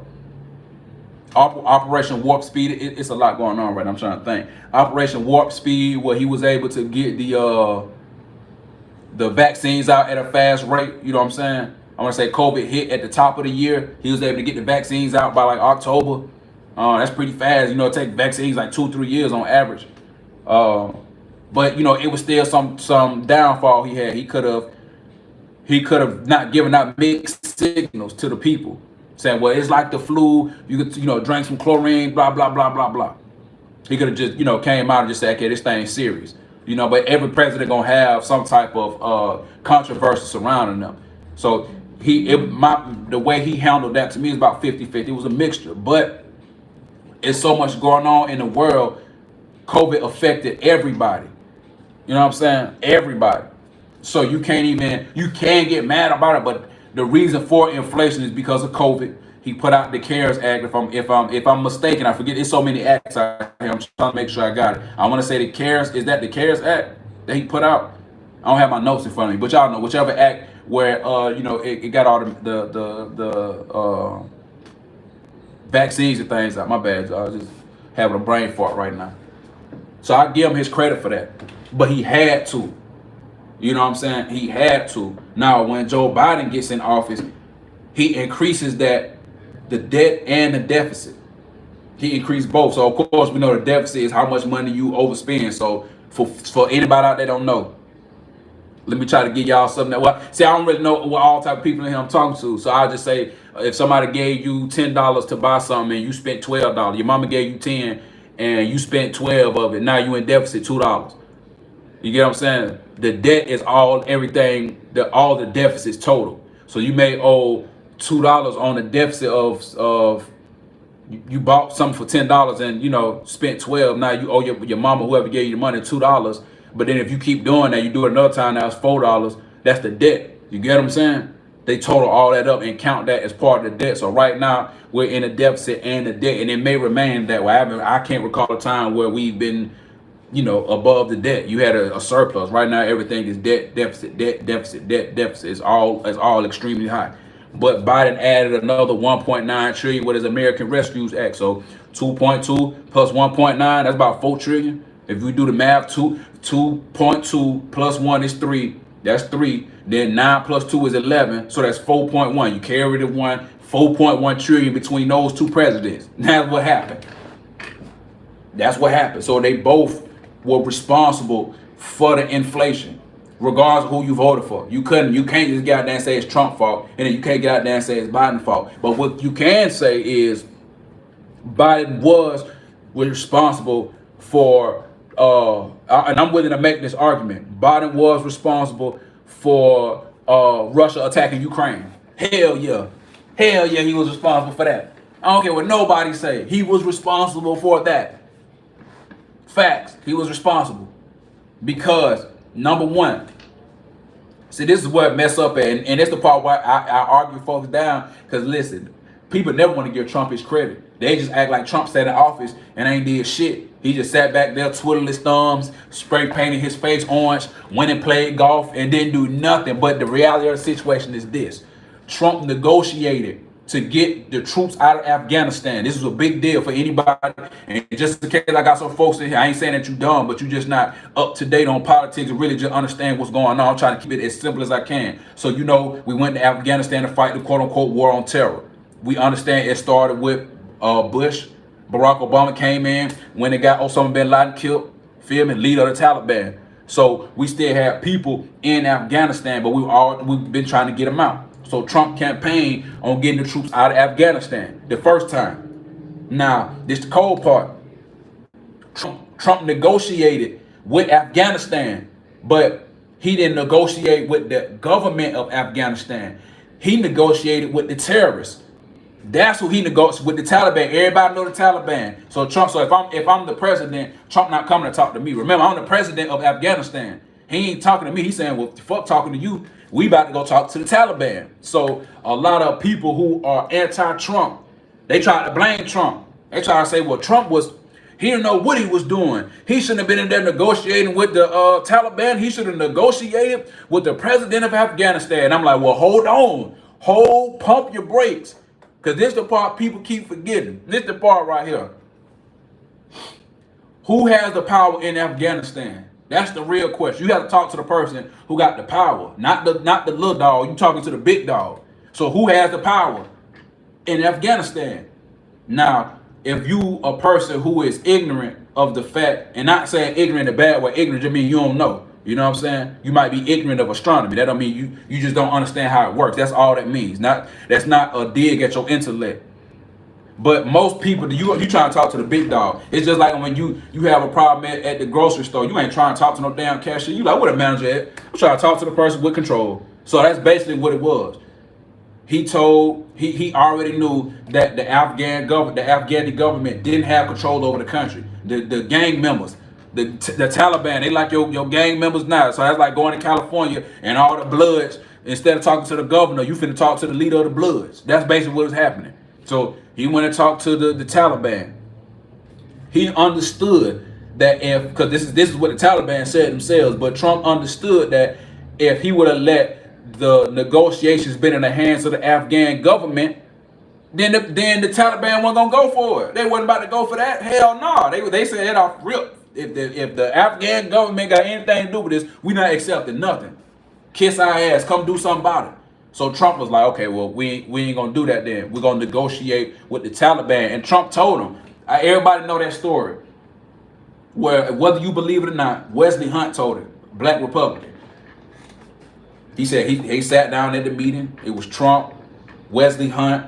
Operation Warp Speed. It's a lot going on right now. I'm trying to think. Operation Warp Speed, where he was able to get the vaccines out at a fast rate. You know what I'm saying? I want to say COVID hit at the top of the year. He was able to get the vaccines out by like October. That's pretty fast. You know, it takes vaccines like 2-3 years on average. But you know, it was still some downfall he had. He could have not given out mixed signals to the people, saying, well, it's like the flu. You could drink some chlorine, blah blah blah blah blah. He could have just came out and just said, okay, this thing's serious. But every president gonna have some type of controversy surrounding them. So the way he handled that, to me, is about 50-50. It was a mixture, but it's so much going on in the world. COVID affected everybody. You know what I'm saying? Everybody. So you can get mad about it, but the reason for inflation is because of COVID. He put out the CARES Act. If I'm mistaken, I forget. There's so many acts out here. I'm trying to make sure I got it. I want to say the CARES Act that he put out. I don't have my notes in front of me, but y'all know whichever act where it got all the vaccines and things out. My bad, y'all. I was just having a brain fart right now. So I give him his credit for that, but he had to. You know what I'm saying? He had to. Now, when Joe Biden gets in office, he increases the debt and the deficit. He increased both. So of course we know the deficit is how much money you overspend. So for anybody out there that don't know, let me try to give y'all something that. Well, see, I don't really know what all type of people in here I'm talking to. So I'll just say, if somebody gave you $10 to buy something and you spent $12, your mama gave you 10 and you spent 12 of it. Now you in deficit $2. You get what I'm saying? The debt is all the deficits total. So you may owe $2 on the deficit of you bought something for $10 and spent 12. Now you owe your mama, whoever gave you the money, $2. But then if you keep doing that, you do it another time, now it's $4. That's the debt. You get what I'm saying? they total all that up and count that as part of the debt. So right now we're in a deficit and a debt, and it may remain that way. I can't recall a time where we've been, above the debt. You had a surplus. Right now everything is debt deficit, debt deficit, debt deficit. It's all extremely high. But Biden added another 1.9 trillion with his American Rescue Act. So 2.2 plus 1.9, that's about 4 trillion. If we do the math, 2.2 plus 1 is 3. That's 3. Then 9 plus 2 is 11. So that's 4.1. You carry the 4.1 trillion between those two presidents. That's what happened. That's what happened. So they both were responsible for the inflation, regardless of who you voted for. You can't just get out there and say it's Trump's fault, and then you can't get out there and say it's Biden's fault. But what you can say is Biden was responsible for, and I'm willing to make this argument, Biden was responsible for Russia attacking Ukraine. Hell yeah, he was responsible for that. I don't care what nobody say. He was responsible for that. Facts. He was responsible because, number one, see, this is what mess up, and that's the part why I argue folks down. Because listen, people never want to give Trump his credit. They just act like Trump sat in office and ain't did shit. He just sat back there, twiddled his thumbs, spray painted his face orange, went and played golf, and didn't do nothing. But the reality of the situation is this: Trump negotiated to get the troops out of Afghanistan. This is a big deal for anybody. And just in case I got some folks in here, I ain't saying that you dumb, but you just not up to date on politics and really just understand what's going on. I'm trying to keep it as simple as I can. So we went to Afghanistan to fight the quote-unquote war on terror. We understand it started with Bush. Barack Obama came in when they got Osama bin Laden killed, leader of the Taliban. So we still have people in Afghanistan, but we've been trying to get them out. So Trump campaigned on getting the troops out of Afghanistan the first time. Now, this the cold part. Trump negotiated with Afghanistan, but he didn't negotiate with the government of Afghanistan. He negotiated with the terrorists. That's who he negotiated with, the Taliban. Everybody know the Taliban. So if I'm the president, Trump not coming to talk to me. Remember, I'm the president of Afghanistan. He ain't talking to me. He's saying, well, fuck talking to you. We about to go talk to the Taliban. So a lot of people who are anti-Trump, they try to blame Trump. They try to say, well, he didn't know what he was doing. He shouldn't have been in there negotiating with the Taliban. He should have negotiated with the president of Afghanistan. I'm like, well, hold on. Pump your brakes. Because this is the part people keep forgetting. This is the part right here. Who has the power in Afghanistan? That's the real question. You have to talk to the person who got the power, not the little dog. You talking to the big dog. So who has the power in Afghanistan? Now, if you a person who is ignorant of the fact, and not saying ignorant in a bad way, ignorant just means you don't know. You know what I'm saying? You might be ignorant of astronomy. That don't mean you just don't understand how it works. That's all that means. That's not a dig at your intellect. But most people, you trying to talk to the big dog. It's just like when you have a problem at the grocery store. You ain't trying to talk to no damn cashier. You like, what a manager at? I'm trying to talk to the person with control. So that's basically what it was. He already knew that the Afghani government didn't have control over the country. The gang members, the Taliban, they like your gang members now. So that's like going to California and all the Bloods, instead of talking to the governor, you finna talk to the leader of the Bloods. That's basically what was happening. So he went and talked to the Taliban. He understood that because this is what the Taliban said themselves, but Trump understood that if he would have let the negotiations been in the hands of the Afghan government, then the Taliban wasn't gonna go for it. They wasn't about to go for that. Hell no. They said it off real. If the Afghan government got anything to do with this, we not accepting nothing. Kiss our ass. Come do something about it. So Trump was like, okay, well, we ain't gonna do that then. We're gonna negotiate with the Taliban. And Trump told him, everybody know that story, where whether you believe it or not, Wesley Hunt told it, Black Republican. He said he sat down at the meeting. It was Trump, Wesley Hunt,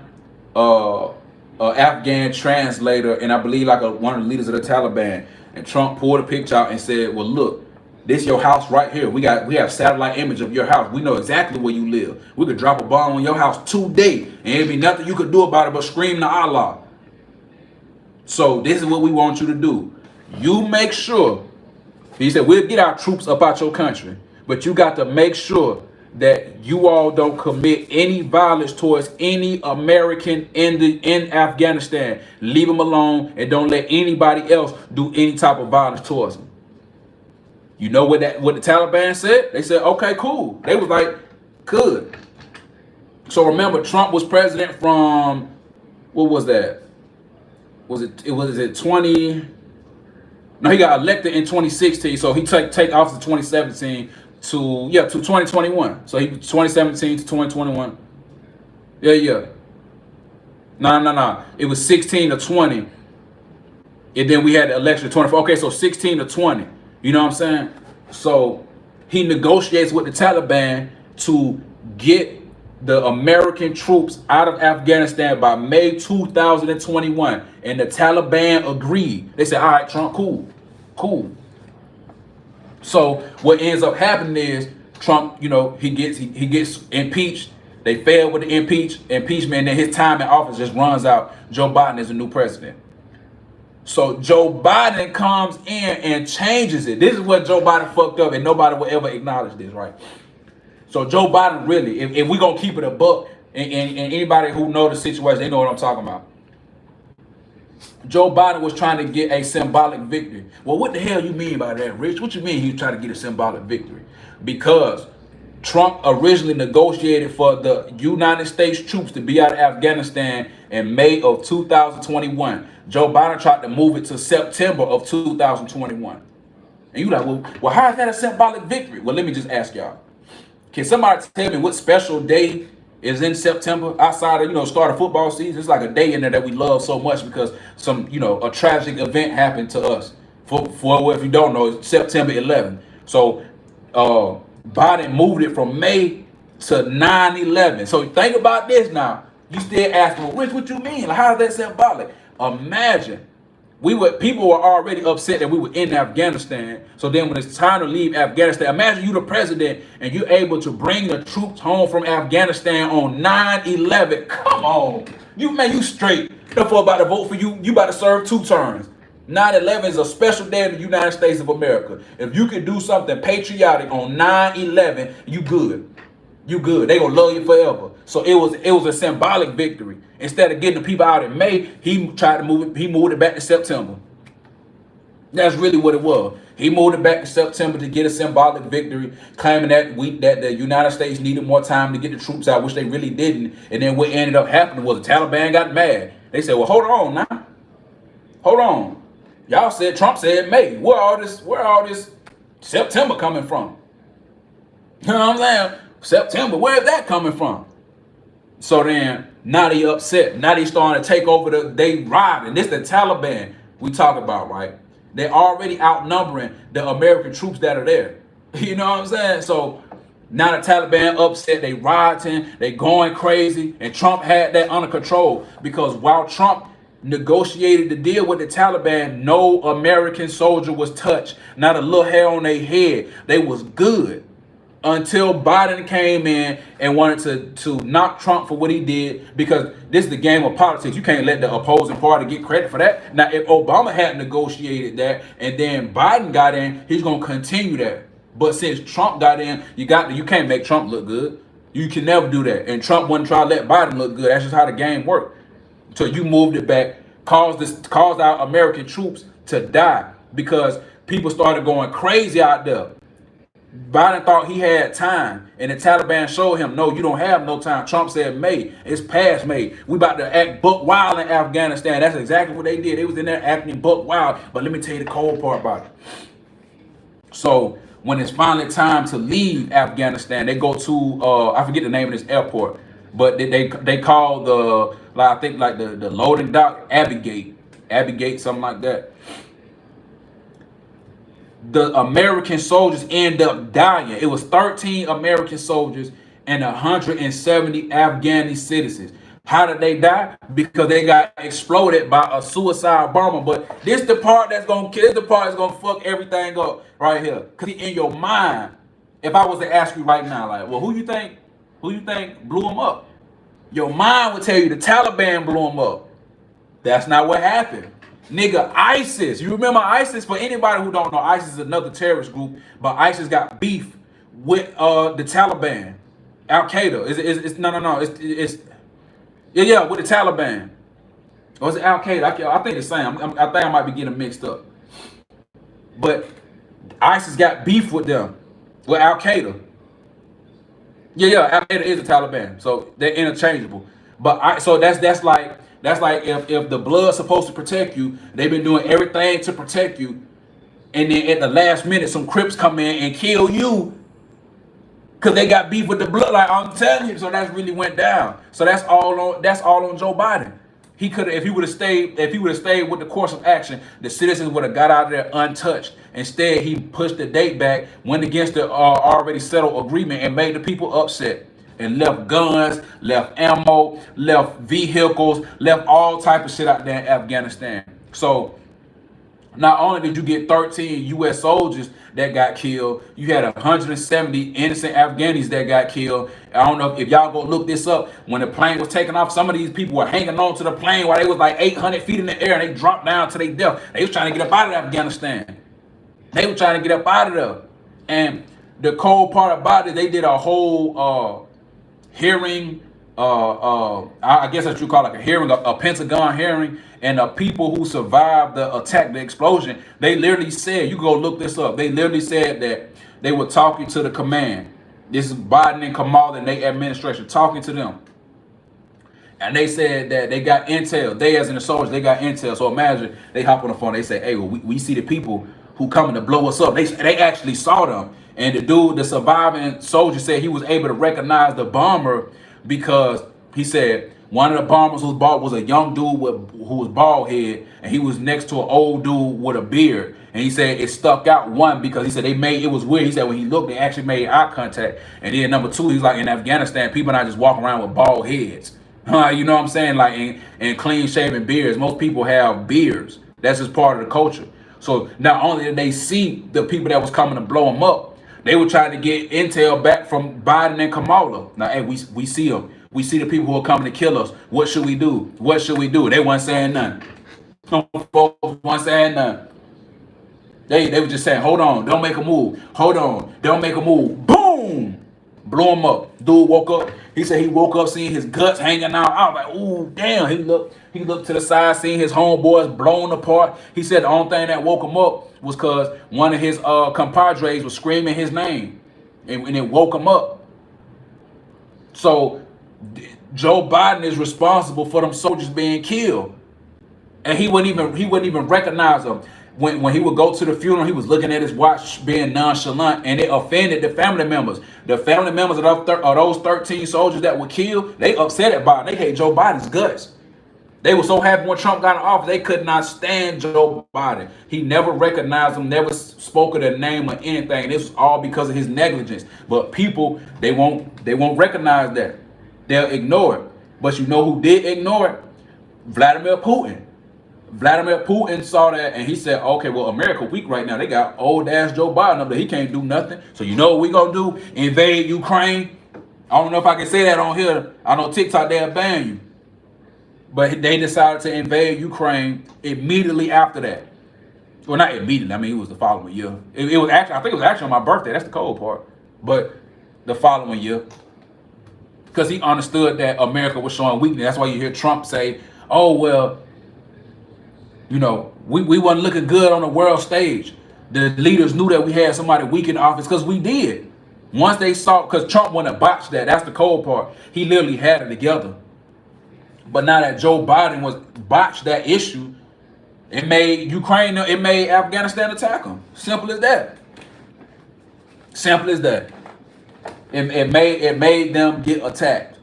Afghan translator, and I believe like one of the leaders of the Taliban. And Trump pulled a picture out and said, well, look, this your house right here. We have satellite image of your house. We know exactly where you live. We could drop a bomb on your house today, and it'd be nothing you could do about it but scream to Allah. So this is what we want you to do. You make sure, he said, we'll get our troops up out your country, but you got to make sure that you all don't commit any violence towards any American in Afghanistan. Leave them alone and don't let anybody else do any type of violence towards them. You know what the Taliban said? They said, okay, cool. They was like, good. So remember, Trump was president from, what was that? Was it 20? No, he got elected in 2016. So he take office in 2017 to 2021. So he 2017 to 2021. Yeah. No. It was 16 to 20. And then we had the election of 24. Okay, so 16 to 20. You know what I'm saying? So he negotiates with the Taliban to get the American troops out of Afghanistan by May 2021. And the Taliban agreed. They said, all right, Trump, cool. So what ends up happening is Trump, he gets impeached. They fail with the impeachment, and then his time in office just runs out. Joe Biden is the new president. So Joe Biden comes in and changes it. This is what Joe Biden fucked up, and nobody will ever acknowledge this, right? So Joe Biden really, if we're going to keep it a buck, and anybody who knows the situation, they know what I'm talking about. Joe Biden was trying to get a symbolic victory. Well, what the hell you mean by that, Rich? What you mean he was trying to get a symbolic victory? Because Trump originally negotiated for the United States troops to be out of Afghanistan in May of 2021. Joe Biden tried to move it to September of 2021. And you like, well, how is that a symbolic victory? Well, let me just ask y'all. Can somebody tell me what special day is in September outside of, start of football season? It's like a day in there that we love so much because some, a tragic event happened to us. For if you don't know, it's September 11th. So Biden moved it from May to 9/11. So think about this now. You still asking, well, Rich, what you mean? Like, how is that symbolic? Imagine people were already upset that we were in Afghanistan. So then when it's time to leave Afghanistan, imagine you the president and you're able to bring the troops home from Afghanistan on 9/11. Come on. You straight. Therefore about to vote for you. You about to serve 2 terms. 9/11 is a special day in the United States of America. If you can do something patriotic on 9/11, you good. You good. They gonna love you forever. So it was a symbolic victory. Instead of getting the people out in May, he tried to move it. He moved it back to September. That's really what it was. He moved it back to September to get a symbolic victory, claiming that the United States needed more time to get the troops out, which they really didn't. And then what ended up happening was the Taliban got mad. They said, "Well, hold on now. Hold on. Y'all said Trump said May. Where all this September coming from?" You know what I'm saying? September, where is that coming from? So then now they upset. Now they starting to take over they riding. This the Taliban we talk about, right? They're already outnumbering the American troops that are there. You know what I'm saying? So now the Taliban upset, they rioting, they going crazy, and Trump had that under control because while Trump negotiated the deal with the Taliban, no American soldier was touched. Not a little hair on their head. They was good. Until Biden came in and wanted to knock Trump for what he did, because this is the game of politics. You can't let the opposing party get credit for that. Now, if Obama had negotiated that and then Biden got in, he's gonna continue that. But since Trump got in, you can't make Trump look good. You can never do that. And Trump wouldn't try to let Biden look good. That's just how the game worked. So you moved it back, caused our American troops to die because people started going crazy out there. Biden thought he had time, and the Taliban showed him, no, you don't have no time. Trump said May. It's past May. We about to act buck wild in Afghanistan. That's exactly what they did. They was in there acting buck wild. But let me tell you the cold part about it. So when it's finally time to leave Afghanistan, they go to I forget the name of this airport, but they call the loading dock Abbey, something like that. The American soldiers end up dying. It was 13 American soldiers and 170 Afghani citizens. How did they die? Because they got exploded by a suicide bomber. But this the part that's gonna kill. This the part that's gonna fuck everything up right here. Cause in your mind, if I was to ask you right now, like, well, who you think blew them up? Your mind would tell you the Taliban blew them up. That's not what happened. Nigga, ISIS. You remember ISIS? For anybody who don't know, ISIS is another terrorist group, but ISIS got beef with the Taliban. Al Qaeda. It's no. It's yeah, with the Taliban. Or is it Al Qaeda? I think the same. I think I might be getting mixed up. But ISIS got beef with them, with Al Qaeda. Yeah, Al Qaeda is the Taliban, so they're interchangeable. But so that's like if the blood's supposed to protect you, they've been doing everything to protect you, and then at the last minute, some Crips come in and kill you because they got beef with the blood. Like I'm telling you, so that's really went down. So that's all on Joe Biden. He could have, if he would have stayed with the course of action, the citizens would have got out of there untouched. Instead, he pushed the date back, went against the already settled agreement, and made the people upset. And left guns, left ammo, left vehicles, left all type of shit out there in Afghanistan. So not only did you get 13 U.S. soldiers that got killed, you had 170 innocent Afghanis that got killed. I don't know if y'all go look this up. When the plane was taking off, some of these people were hanging on to the plane while they was like 800 feet in the air, and they dropped down to their death. They was trying to get up out of Afghanistan. They were trying to get up out of there. And the cold part about it, they did a whole hearing, I guess that's what you call like a hearing, a Pentagon hearing, and the people who survived the attack, the explosion, they literally said, you go look this up, they literally said that they were talking to the command. This is Biden and Kamala and their administration talking to them. And they said that they got intel. They, as in the soldiers, they got intel. So imagine they hop on the phone, they say, hey, well, we see the people who coming to blow us up. They actually saw them. And the dude, the surviving soldier, said he was able to recognize the bomber because he said one of the bombers who was bald was a young dude who was bald head, and he was next to an old dude with a beard. And he said it stuck out, one, because he said it was weird. He said when he looked, they actually made eye contact. And then number two, he's like, in Afghanistan, people not just walking around with bald heads. You know what I'm saying? Like in clean shaven beards. Most people have beards. That's just part of the culture. So not only did they see the people that was coming to blow them up, they were trying to get intel back from Biden and Kamala. Now, hey, we see them. We see the people who are coming to kill us. What should we do? What should we do? They weren't saying nothing. No folks weren't saying nothing. They were just saying, hold on, don't make a move. Hold on, don't make a move. Boom! Blew him up. Dude woke up. He said he woke up seeing his guts hanging out. I was like, ooh, damn. He looked to the side, seeing his homeboys blown apart. He said the only thing that woke him up was because one of his compadres was screaming his name. And it woke him up. So Joe Biden is responsible for them soldiers being killed. And he wouldn't even recognize them. When he would go to the funeral, he was looking at his watch being nonchalant, and it offended the family members. The family members of those 13 soldiers that were killed, they upset at Biden. They hate Joe Biden's guts. They were so happy when Trump got in office, they could not stand Joe Biden. He never recognized them, never spoke of their name or anything. This was all because of his negligence. But people, they won't recognize that. They'll ignore it. But you know who did ignore it? Vladimir Putin. Vladimir Putin saw that and he said, okay, well, America weak right now. They got old ass Joe Biden up there. He can't do nothing. So you know what we gonna do? Invade Ukraine? I don't know if I can say that on here. I know TikTok, they'll ban you. But they decided to invade Ukraine immediately after that. Well, not immediately. I mean, it was the following year. It was actually, I think it was actually on my birthday. That's the cold part. But the following year. Because he understood that America was showing weakness. That's why you hear Trump say, oh, well, you know, we wasn't looking good on the world stage. The leaders knew that we had somebody weak in office because we did. Once they saw, because Trump wouldn't have botched that. That's the cold part. He literally had it together. But now that Joe Biden was botched that issue, it made Ukraine, it made Afghanistan attack them. Simple as that. Simple as that. It made them get attacked.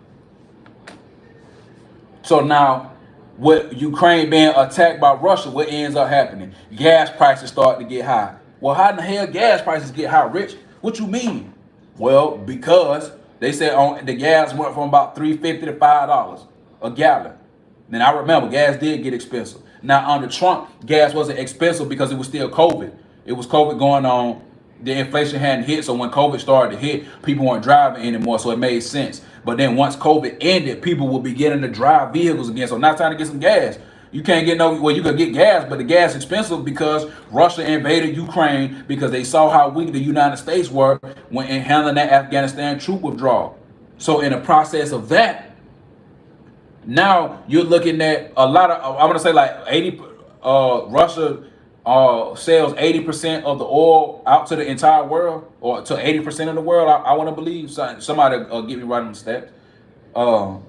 So now, with Ukraine being attacked by Russia, what ends up happening? Gas prices start to get high. Well, how in the hell gas prices get high, Rich? What you mean? Well, because they said the gas went from about $3.50 to $5 a gallon. Then I remember gas did get expensive. Now under Trump, gas wasn't expensive because it was still COVID. It was COVID going on. The inflation hadn't hit, so when COVID started to hit, people weren't driving anymore, so it made sense. But then once COVID ended, people will be getting to drive vehicles again. So now it's time to get some gas. You can't get you can get gas, but the gas is expensive because Russia invaded Ukraine because they saw how weak the United States were when in handling that Afghanistan troop withdrawal. So in the process of that, now you're looking at a lot of, I want to say like 80, Russia sells 80% of the oil out to the entire world, or to 80% of the world. I want to believe. Somebody get me right on the stats. Uh,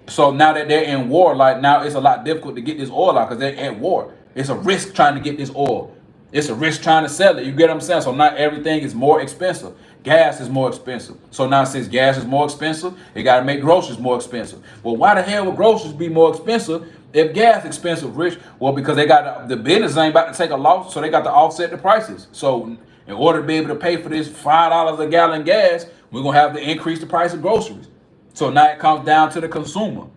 so now that they're in war, like now it's a lot difficult to get this oil out because they're at war. It's a risk trying to get this oil. It's a risk trying to sell it. You get what I'm saying? So not everything is more expensive. Gas is more expensive. So now since gas is more expensive, they got to make groceries more expensive. Well, why the hell would groceries be more expensive if gas expensive, Rich? Well, because they got the business ain't about to take a loss, so they got to offset the prices. So in order to be able to pay for this $5 a gallon gas, we're gonna have to increase the price of groceries. So now it comes down to the consumer.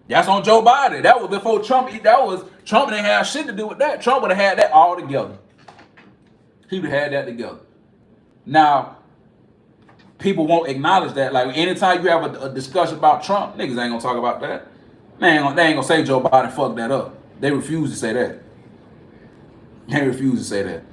That's on Joe Biden. That was before Trump. Trump didn't have shit to do with that. Trump would have had that all together. He would have had that together. Now, people won't acknowledge that. Like anytime you have a discussion about Trump, niggas ain't gonna talk about that. They ain't gonna say Joe Biden fucked that up. They refuse to say that. They refuse to say that.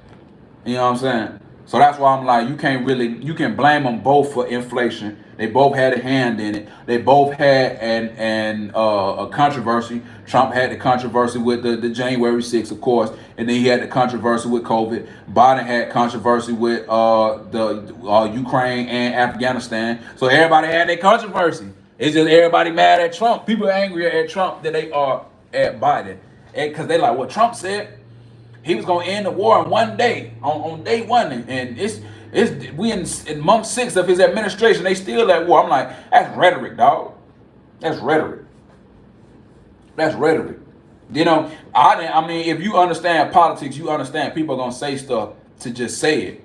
You know what I'm saying? So that's why I'm like, you can blame them both for inflation. They both had a hand in it. They both had a controversy. Trump had the controversy with the January 6th, of course, and then he had the controversy with COVID. Biden had controversy with the Ukraine and Afghanistan. So everybody had their controversy. It's just everybody mad at Trump. People are angrier at Trump than they are at Biden, because they like what Trump said. He was gonna end the war in one day, on day one, and we in month 6 of his administration. They still at war. I'm like, that's rhetoric, dog. That's rhetoric. That's rhetoric. You know, I mean, if you understand politics, you understand people are gonna say stuff to just say it.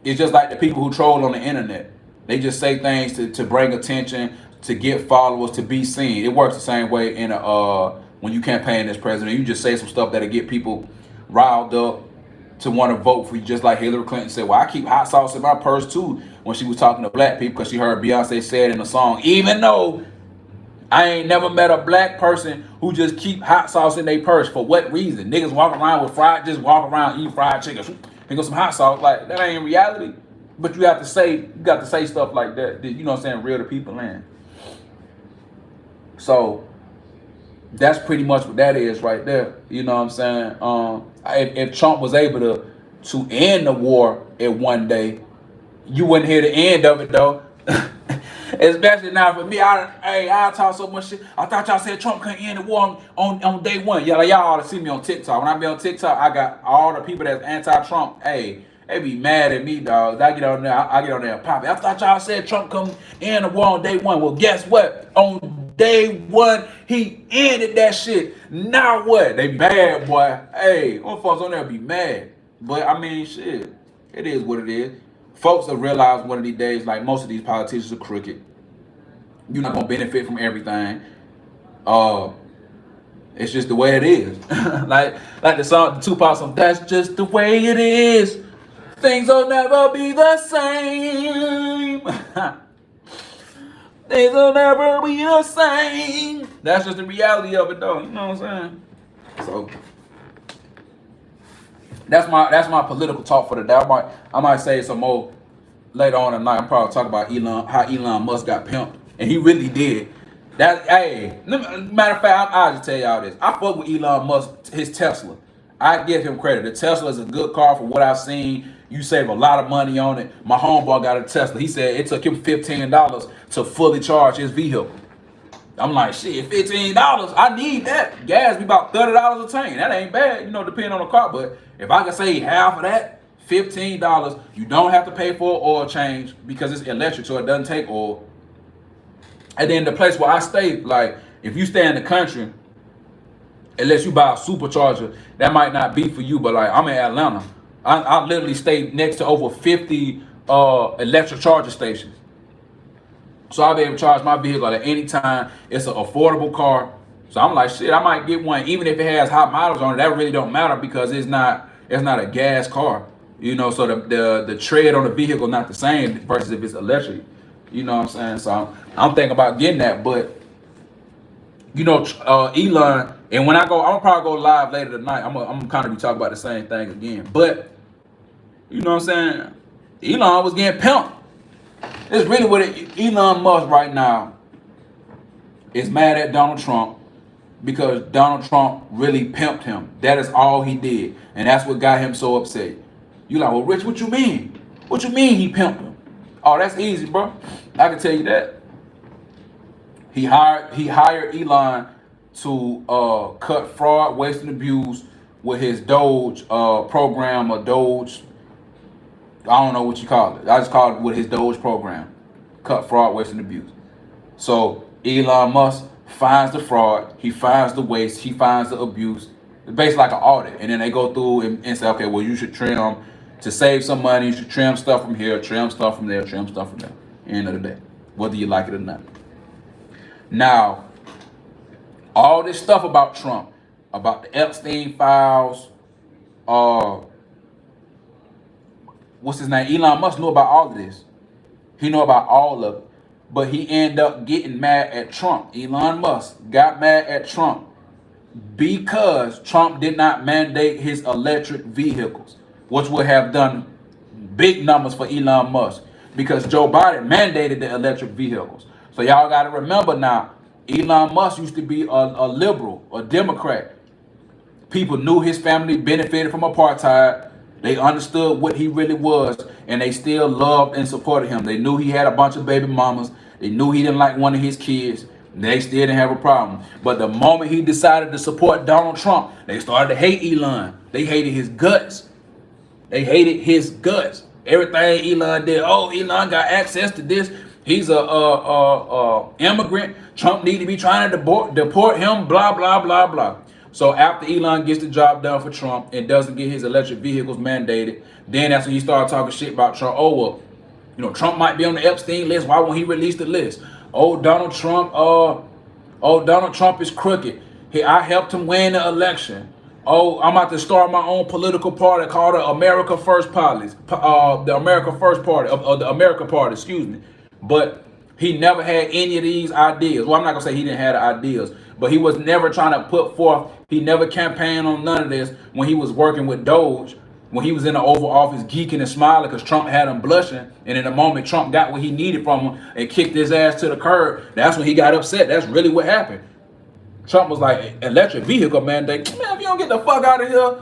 It's just like the people who troll on the internet. They just say things to bring attention, to get followers, to be seen. It works the same way in when you campaign as president. You just say some stuff that'll get people riled up to want to vote for you, just like Hillary Clinton said, well, I keep hot sauce in my purse too, when she was talking to black people, because she heard Beyonce say it in the song, even though I ain't never met a black person who just keep hot sauce in their purse. For what reason? Niggas walk around with walk around eat fried chicken, and go some hot sauce. Like, that ain't reality. But you got to say stuff like that, you know what I'm saying, real to people in. So that's pretty much what that is right there. You know what I'm saying? If Trump was able to end the war in one day, you wouldn't hear the end of it though. Especially now for me, I talk so much shit. I thought y'all said Trump couldn't end the war on day one. Yeah, like y'all ought to see me on TikTok. When I be on TikTok, I got all the people that's anti-Trump. Hey, they be mad at me, dog. I get on there, and pop it. I thought y'all said Trump come end the war on day one. Well, guess what? On day one, he ended that shit. Now what? They mad, boy. Hey, all folks on there be mad. But I mean, shit, it is what it is. Folks will realize one of these days, like, most of these politicians are crooked. You're not gonna benefit from everything. It's just the way it is. like the song, the Tupac song, that's just the way it is. Things will never be the same. Things will never be the same. That's just the reality of it, though. You know what I'm saying? So that's my political talk for the day. I might say some more later on tonight. I'm probably talking about how Elon Musk got pimped, and he really did. Hey, matter of fact, I'll just tell y'all this. I fuck with Elon Musk, his Tesla. I give him credit. The Tesla is a good car from what I've seen. You save a lot of money on it. My homeboy got a Tesla. He said it took him $15 to fully charge his vehicle. I'm like, shit, $15. I need that. Gas be about $30 a tank. That ain't bad, depending on the car. But if I could save half of that, $15, you don't have to pay for an oil change because it's electric, so it doesn't take oil. And then the place where I stay, like, if you stay in the country, unless you buy a supercharger, that might not be for you. But like, I'm in Atlanta. I literally stay next to over 50 electric charger stations. So I'll be able to charge my vehicle at any time. It's an affordable car. So I'm like, shit, I might get one. Even if it has high mileage on it, that really don't matter because it's not a gas car. So the tread on the vehicle not the same versus if it's electric. You know what I'm saying? So I'm thinking about getting that. But, Elon, and when I'm gonna probably go live later tonight. I'm gonna kind of be talking about the same thing again. But, you know what I'm saying? Elon was getting pimped. It's really what Elon Musk right now is mad at Donald Trump because Donald Trump really pimped him. That is all he did. And that's what got him so upset. You like, well, Rich, what you mean? What you mean he pimped him? Oh, that's easy, bro. I can tell you that. He hired Elon to cut fraud, waste, and abuse with his Doge program or Doge. I don't know what you call it. I just call it with his Doge program. Cut fraud, waste, and abuse. So Elon Musk finds the fraud, he finds the waste, he finds the abuse. It's basically like an audit. And then they go through and say, okay, well, you should trim to save some money. You should trim stuff from here, trim stuff from there, trim stuff from there. End of the day, whether you like it or not. Now, all this stuff about Trump, about the Epstein files, what's his name? Elon Musk knew about all of this. He knew about all of it. But he ended up getting mad at Trump. Elon Musk got mad at Trump because Trump did not mandate his electric vehicles, which would have done big numbers for Elon Musk because Joe Biden mandated the electric vehicles. So y'all got to remember now, Elon Musk used to be a liberal, a Democrat. People knew his family benefited from apartheid. They understood what he really was, and they still loved and supported him. They knew he had a bunch of baby mamas. They knew he didn't like one of his kids. They still didn't have a problem. But the moment he decided to support Donald Trump, they started to hate Elon. They hated his guts. They hated his guts. Everything Elon did. Oh, Elon got access to this. He's a immigrant. Trump need to be trying to deport him. Blah blah blah blah. So after Elon gets the job done for Trump and doesn't get his electric vehicles mandated, then that's when he started talking shit about Trump. Oh, well, you know, Trump might be on the Epstein list. Why won't he release the list? Oh, Donald Trump is crooked. I helped him win the election. Oh, I'm about to start my own political party called the America First Party. The America First Party, the America Party, excuse me. But he never had any of these ideas. Well, I'm not going to say he didn't have the ideas, but he was never trying to put forth. He never campaigned on none of this when he was working with Doge, when he was in the Oval Office geeking and smiling because Trump had him blushing. And in the moment Trump got what he needed from him and kicked his ass to the curb, that's when he got upset. That's really what happened. Trump was like, electric vehicle mandate. Man, if you don't get the fuck out of here.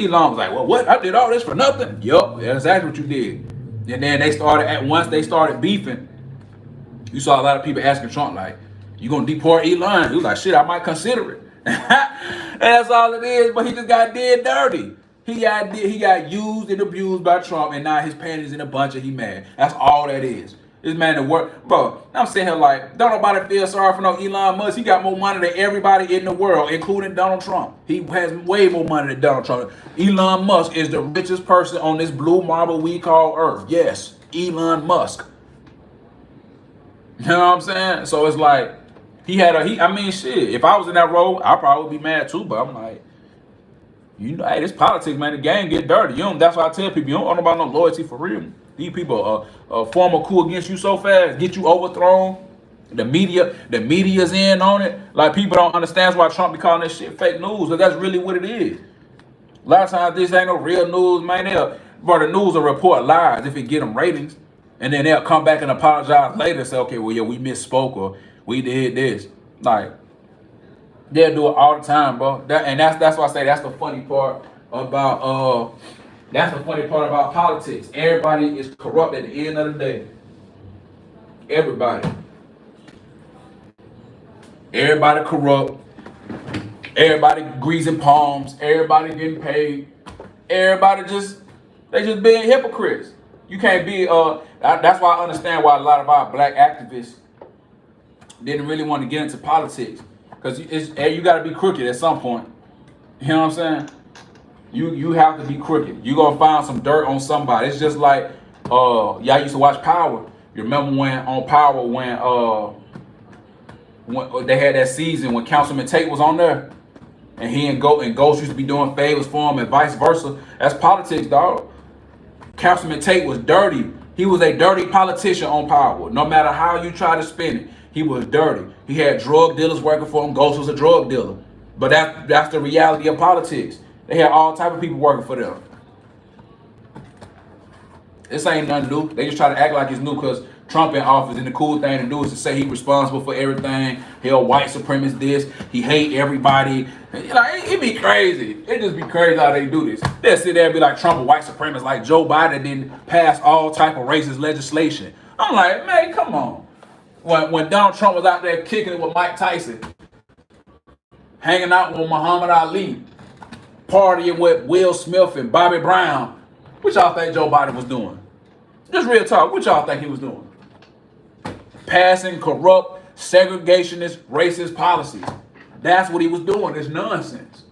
Elon was like, well, what? I did all this for nothing? Yup, that's exactly what you did. And then once they started beefing, you saw a lot of people asking Trump, like, you gonna deport Elon? He was like, shit, I might consider it. And that's all it is, but he just got dead dirty. He got used and abused by Trump, and now his panties in a bunch and he mad. That's all that is. This man that work, bro. I'm sitting here like, don't nobody feel sorry for no Elon Musk. He got more money than everybody in the world, including Donald Trump. He has way more money than Donald Trump. Elon Musk is the richest person on this blue marble we call Earth. Yes, Elon Musk. You know what I'm saying? So it's like, I mean, shit, if I was in that role, I probably would be mad too, but I'm like, you know, hey, this politics, man, the game get dirty. That's why I tell people, you don't know about no loyalty for real. These people form a coup against you so fast, get you overthrown. The media's in on it. Like, people don't understand why Trump be calling this shit fake news, but that's really what it is. A lot of times, this ain't no real news, man. The news will report lies if it get them ratings. And then they'll come back and apologize later and say, okay, well, yeah, we misspoke or we did this. Like, they'll do it all the time, bro. That's why I say that's the funny part about politics. Everybody is corrupt at the end of the day. Everybody corrupt. Everybody greasing palms. Everybody getting paid. They just being hypocrites. You can't be that's why I understand why a lot of our black activists didn't really want to get into politics, because you got to be crooked at some point. You know what I'm saying? You have to be crooked. You gonna find some dirt on somebody. It's just like y'all used to watch Power. You remember when on Power when they had that season when Councilman Tate was on there, and he and Ghost used to be doing favors for him and vice versa. That's politics, dog. Councilman Tate was dirty. He was a dirty politician on Power. No matter how you try to spin it, he was dirty. He had drug dealers working for him. Ghost was a drug dealer. But that's the reality of politics. They had all type of people working for them. This ain't nothing new. They just try to act like it's new because Trump in office, and the cool thing to do is to say he's responsible for everything. He a white supremacist this. He hate everybody. Like, it be crazy. It just be crazy how they do this. They'll sit there and be like Trump a white supremacist, like Joe Biden didn't pass all type of racist legislation. I'm like, man, come on. When Donald Trump was out there kicking it with Mike Tyson, hanging out with Muhammad Ali, partying with Will Smith and Bobby Brown, what y'all think Joe Biden was doing? Just real talk, what y'all think he was doing? Passing corrupt, segregationist, racist policies. That's what he was doing. It's nonsense.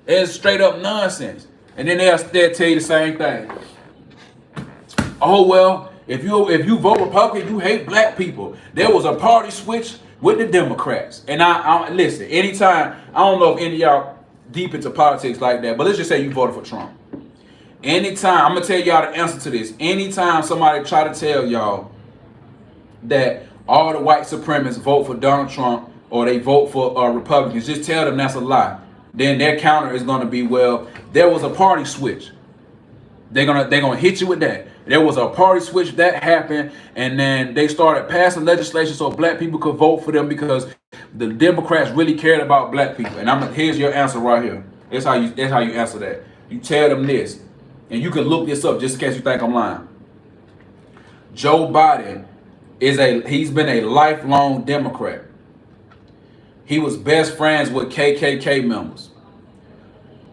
It's straight up nonsense. And then they'll tell you the same thing. Oh, well, if you vote Republican, you hate black people. There was a party switch with the Democrats. And I listen, anytime, I don't know if any of y'all deep into politics like that, but let's just say you voted for Trump. Anytime, I'm going to tell y'all the answer to this. Anytime somebody try to tell y'all that all the white supremacists vote for Donald Trump or they vote for Republicans, just tell them that's a lie. Then their counter is going to be, well, there was a party switch. They're gonna hit you with that. There was a party switch that happened, and then they started passing legislation so black people could vote for them because the Democrats really cared about black people. And here's your answer right here. That's how you answer that. You tell them this, and you can look this up just in case you think I'm lying. Joe Biden he's been a lifelong Democrat. He was best friends with KKK members.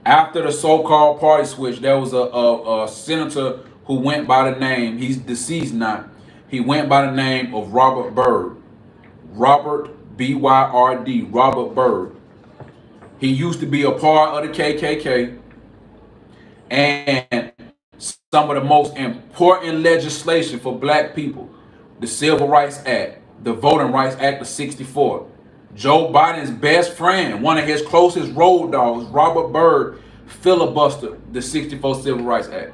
After the so-called party switch, there was a senator who went by the name, he's deceased now, he went by the name of Robert Byrd. Robert, B-Y-R-D, Robert Byrd. He used to be a part of the KKK, and some of the most important legislation for black people, the Civil Rights Act, the Voting Rights Act of '64. Joe Biden's best friend, one of his closest road dogs, Robert Byrd, filibustered the '64 Civil Rights Act.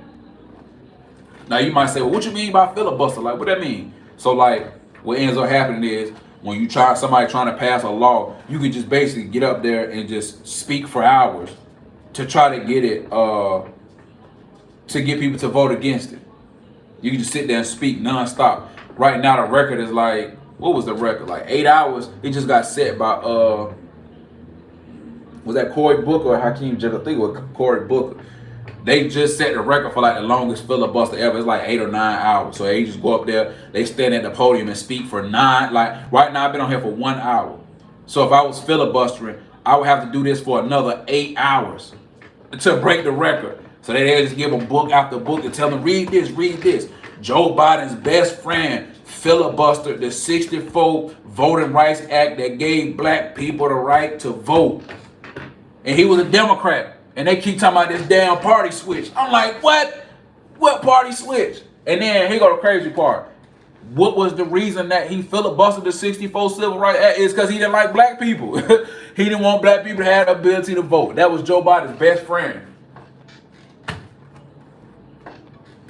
Now you might say, well, what you mean by filibuster? Like, what that mean? So like, what ends up happening is when somebody trying to pass a law, you can just basically get up there and just speak for hours to try to get it, to get people to vote against it. You can just sit there and speak nonstop. Right now, the record is like, what was the record? Like 8 hours. It just got set by was that Cory Booker or Hakeem Jeffries? I think it was Cory Booker. They just set the record for like the longest filibuster ever. It's like 8 or 9 hours. So they just go up there, they stand at the podium and speak for 9. Like right now, I've been on here for 1 hour. So if I was filibustering, I would have to do this for another 8 hours to break the record. So they just give them book after book and tell them, read this, read this. Joe Biden's best friend filibustered the '64 Voting Rights Act that gave black people the right to vote. And he was a Democrat. And they keep talking about this damn party switch. I'm like, what? What party switch? And then here go the crazy part. What was the reason that he filibustered the '64 Civil Rights Act? Is because he didn't like black people. He didn't want black people to have the ability to vote. That was Joe Biden's best friend.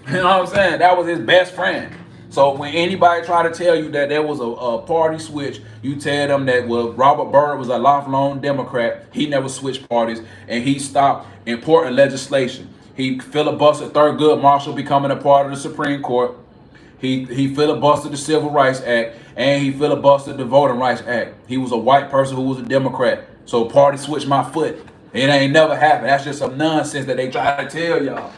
You know what I'm saying? That was his best friend. So when anybody try to tell you that there was a party switch, you tell them that, well, Robert Byrd was a lifelong Democrat. He never switched parties, and he stopped important legislation. He filibustered Thurgood Marshall becoming a part of the Supreme Court. He filibustered the Civil Rights Act, and he filibustered the Voting Rights Act. He was a white person who was a Democrat. So party switched my foot. It ain't never happened. That's just some nonsense that they try to tell y'all.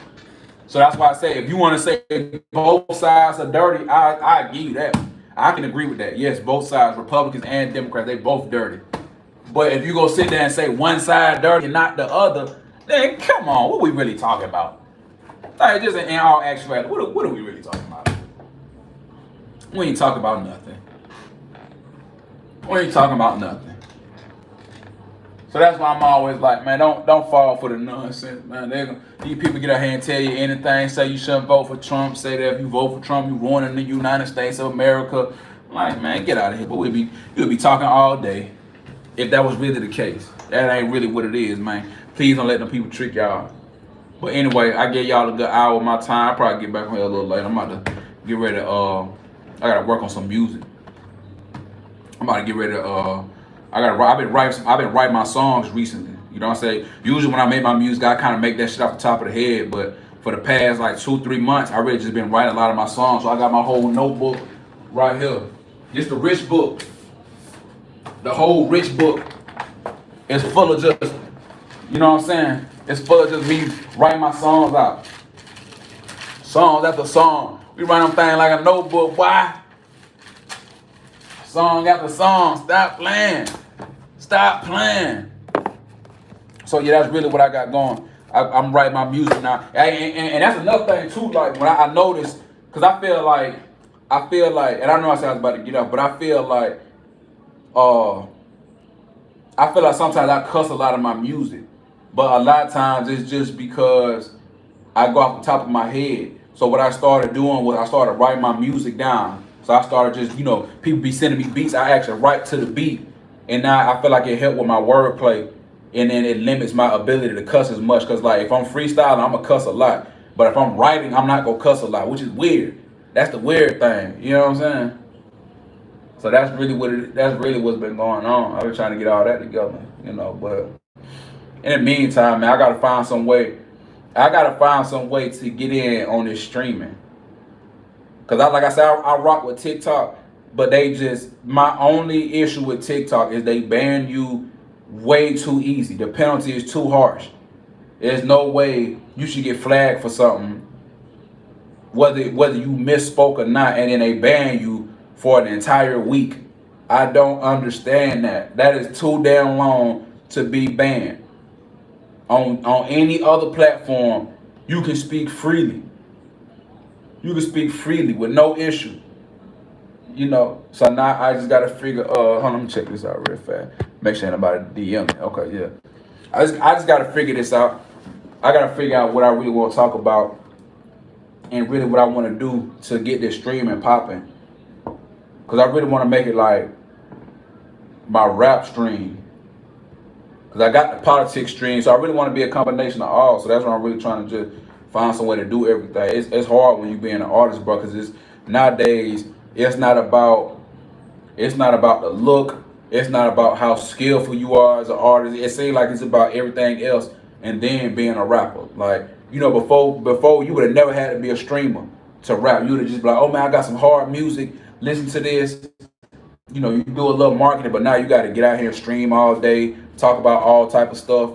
So that's why I say, if you want to say both sides are dirty, I give you that. I can agree with that. Yes, both sides, Republicans and Democrats, they both dirty. But if you go sit there and say one side dirty and not the other, then come on, what we really talking about? Like, just in all actuality, what are we really talking about? We ain't talking about nothing. We ain't talking about nothing. So that's why I'm always like, man, don't fall for the nonsense, man. These people get out here and tell you anything, say you shouldn't vote for Trump, say that if you vote for Trump, you ruining the United States of America. I'm like, man, get out of here. But you'll be talking all day if that was really the case. That ain't really what it is, man. Please don't let them people trick y'all. But anyway, I gave y'all a good hour of my time. I'll probably get back on here a little later. I'm about to get ready to, I gotta work on some music. I'm about to get ready to, I've been writing my songs recently. You know what I'm saying? Usually when I make my music, I kind of make that shit off the top of the head. But for the past like 2-3 months, I really just been writing a lot of my songs. So I got my whole notebook right here. This the rich book. The whole rich book is full of just, you know what I'm saying? It's full of just me writing my songs out. Song after song. We write them things like a notebook, boy. Song after song. Stop playing. Stop playing. So yeah, that's really what I got going. I'm writing my music now, and that's another thing too. Like when I noticed, cause I feel like, and I know I said I was about to get up, but I feel like sometimes I cuss a lot of my music, but a lot of times it's just because I go off the top of my head. So what I started doing was I started writing my music down. So I started just, people be sending me beats, I actually write to the beat, and now I feel like it helped with my wordplay. And then it limits my ability to cuss as much. Cause like if I'm freestyling, I'm gonna cuss a lot. But if I'm writing, I'm not gonna cuss a lot, which is weird. That's the weird thing. You know what I'm saying? So that's really what's been going on. I've been trying to get all that together, but in the meantime, man, I gotta find some way to get in on this streaming. Cause like I said, I rock with TikTok, but my only issue with TikTok is they ban you way too easy. The penalty is too harsh. There's no way you should get flagged for something, whether you misspoke or not, and then they ban you for an entire week. I don't understand that. That is too damn long to be banned. On any other platform, you can speak freely. You can speak freely with no issue. So now I just gotta figure. Hold on, let me check this out real fast. Make sure nobody DM me. Okay, yeah. I just gotta figure this out. I gotta figure out what I really want to talk about, and really what I want to do to get this streaming popping. Cause I really want to make it like my rap stream. Cause I got the politics stream, so I really want to be a combination of all. So that's why I'm really trying to just find some way to do everything. It's hard when you being an artist, bro. Cause nowadays. It's not about the look. It's not about how skillful you are as an artist. It seems like it's about everything else, and then being a rapper. Like, before you would have never had to be a streamer to rap. You would have just be like, oh man, I got some hard music. Listen to this. You do a little marketing, but now you got to get out here and stream all day, talk about all type of stuff.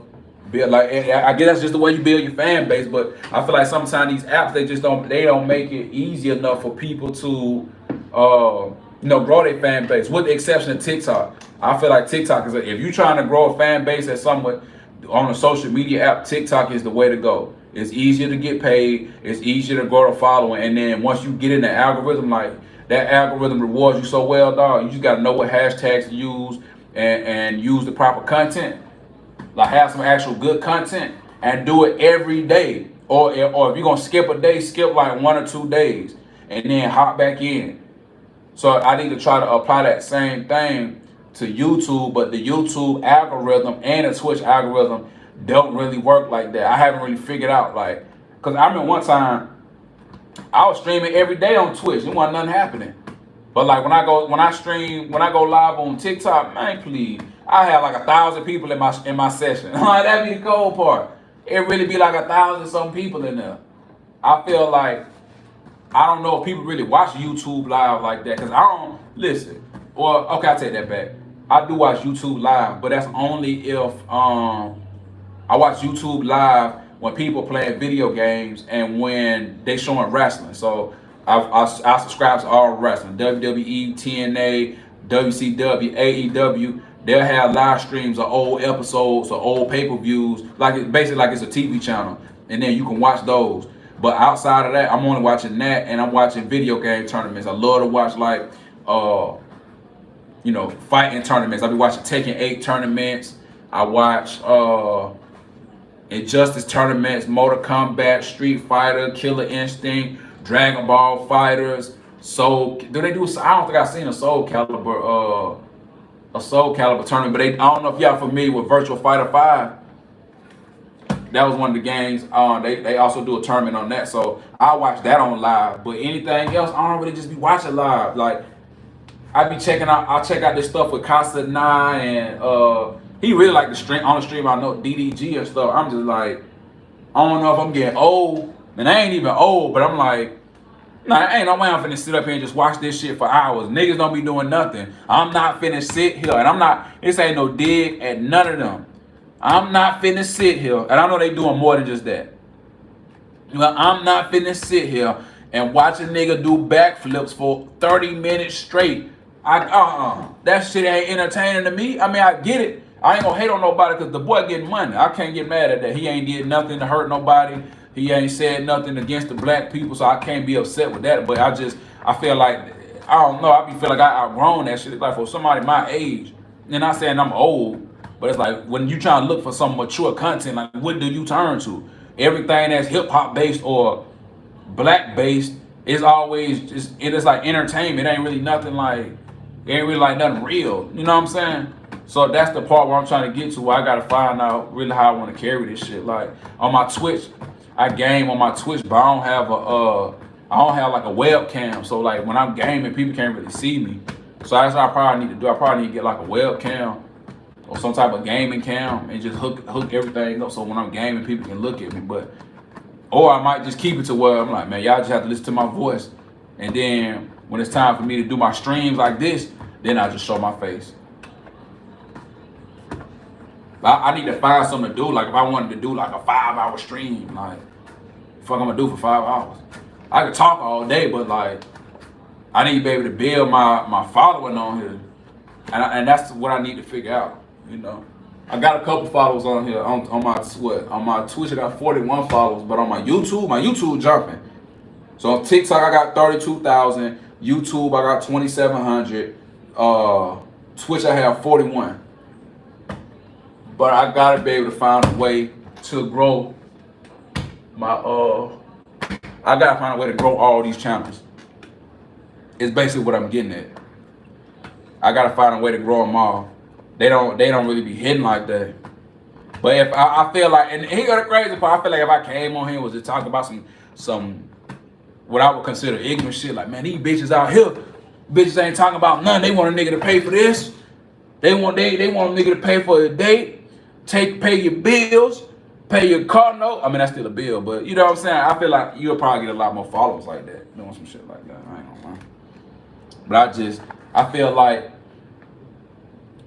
I guess that's just the way you build your fan base. But I feel like sometimes these apps they don't make it easy enough for people to grow their fan base, with the exception of TikTok. I feel like TikTok if you're trying to grow a fan base at somewhat on a social media app, TikTok is the way to go. It's easier to get paid. It's easier to grow a following. And then once you get in the algorithm, like that algorithm rewards you so well, dog. You just got to know what hashtags to use and use the proper content. Like have some actual good content and do it every day. Or if you're going to skip a day, skip like 1 or 2 days and then hop back in. So I need to try to apply that same thing to YouTube, but the YouTube algorithm and the Twitch algorithm don't really work like that. I haven't really figured out, because I remember one time I was streaming every day on Twitch. There wasn't nothing happening. But like when I go live on TikTok, man, please, I have like 1,000 people in my session. That'd be the cold part. It really be like 1,000 some people in there. I feel like I don't know if people really watch YouTube live like that, because I don't listen. Well, okay, I'll take that back. I do watch YouTube live, but that's only if I watch YouTube live when people playing video games and when they showing wrestling. So I subscribe to all wrestling, WWE, TNA, WCW, AEW. They'll have live streams of old episodes or old pay-per-views, basically like it's a TV channel, and then you can watch those. But outside of that, I'm only watching that, and I'm watching video game tournaments. I love to watch fighting tournaments. I be watching Tekken 8 tournaments. I watch Injustice tournaments, Mortal Kombat, Street Fighter, Killer Instinct, Dragon Ball Fighters. I don't think I've seen a Soul Calibur tournament, but I don't know if y'all familiar with Virtual Fighter 5. That was one of the games. They also do a tournament on that, so I watch that on live. But anything else, I don't really just be watching live. Like I'll check out this stuff with Casa 9 and he really like the stream on the stream. I know DDG and stuff. I'm just like, I don't know if I'm getting old, and I ain't even old, but I'm like, Nah, ain't no way I'm finna sit up here and just watch this shit for hours. Niggas don't be doing nothing. I'm not finna sit here, and I'm not. This ain't no dig at none of them. I'm not finna sit here, and I know they doing more than just that. But I'm not finna sit here and watch a nigga do backflips for 30 minutes straight. That shit ain't entertaining to me. I mean, I get it. I ain't gonna hate on nobody because the boy getting money. I can't get mad at that. He ain't did nothing to hurt nobody. He ain't said nothing against the black people, so I can't be upset with that. But I feel like, I don't know, I be feel like I outgrown that shit. It's like for somebody my age, and not saying I'm old, but it's like when you trying to look for some mature content, like what do you turn to? Everything that's hip hop based or black based is always just, it is like entertainment. It ain't really nothing like, it ain't really like nothing real. You know what I'm saying? So that's the part where I'm trying to get to, where I gotta find out really how I want to carry this shit. Like on my Twitch, I game on my Twitch, but I don't have like a webcam. So like when I'm gaming, people can't really see me. So that's what I probably need to do. I probably need to get like a webcam or some type of gaming cam and just hook everything up so when I'm gaming, people can look at me. But or I might just keep it to where I'm like, man, y'all just have to listen to my voice, and then when it's time for me to do my streams like this, then I just show my face. I need to find something to do. Like if I wanted to do like a 5-hour stream, like fuck I'm gonna do for 5 hours. I could talk all day, but like I need to be able to build my following on here, and that's what I need to figure out. You know, I got a couple followers on here on my Twitch. I got 41 followers, but on my YouTube jumping. So on TikTok I got 32,000, YouTube I got 2,700, Twitch I have 41. But I gotta be able to find a way to grow my I gotta find a way to grow all these channels. It's basically what I'm getting at. I gotta find a way to grow them all. They don't really be hitting like that. But if I feel like, and here got the crazy part, I feel like if I came on here and was to talk about some what I would consider ignorant shit, like man, these bitches out here, bitches ain't talking about nothing. They want a nigga to pay for this. They want a nigga to pay for a date. Pay your bills, pay your car note. I mean, that's still a bill, but you know what I'm saying? I feel like you'll probably get a lot more followers like that, doing some shit like that. I ain't gonna lie. But I feel like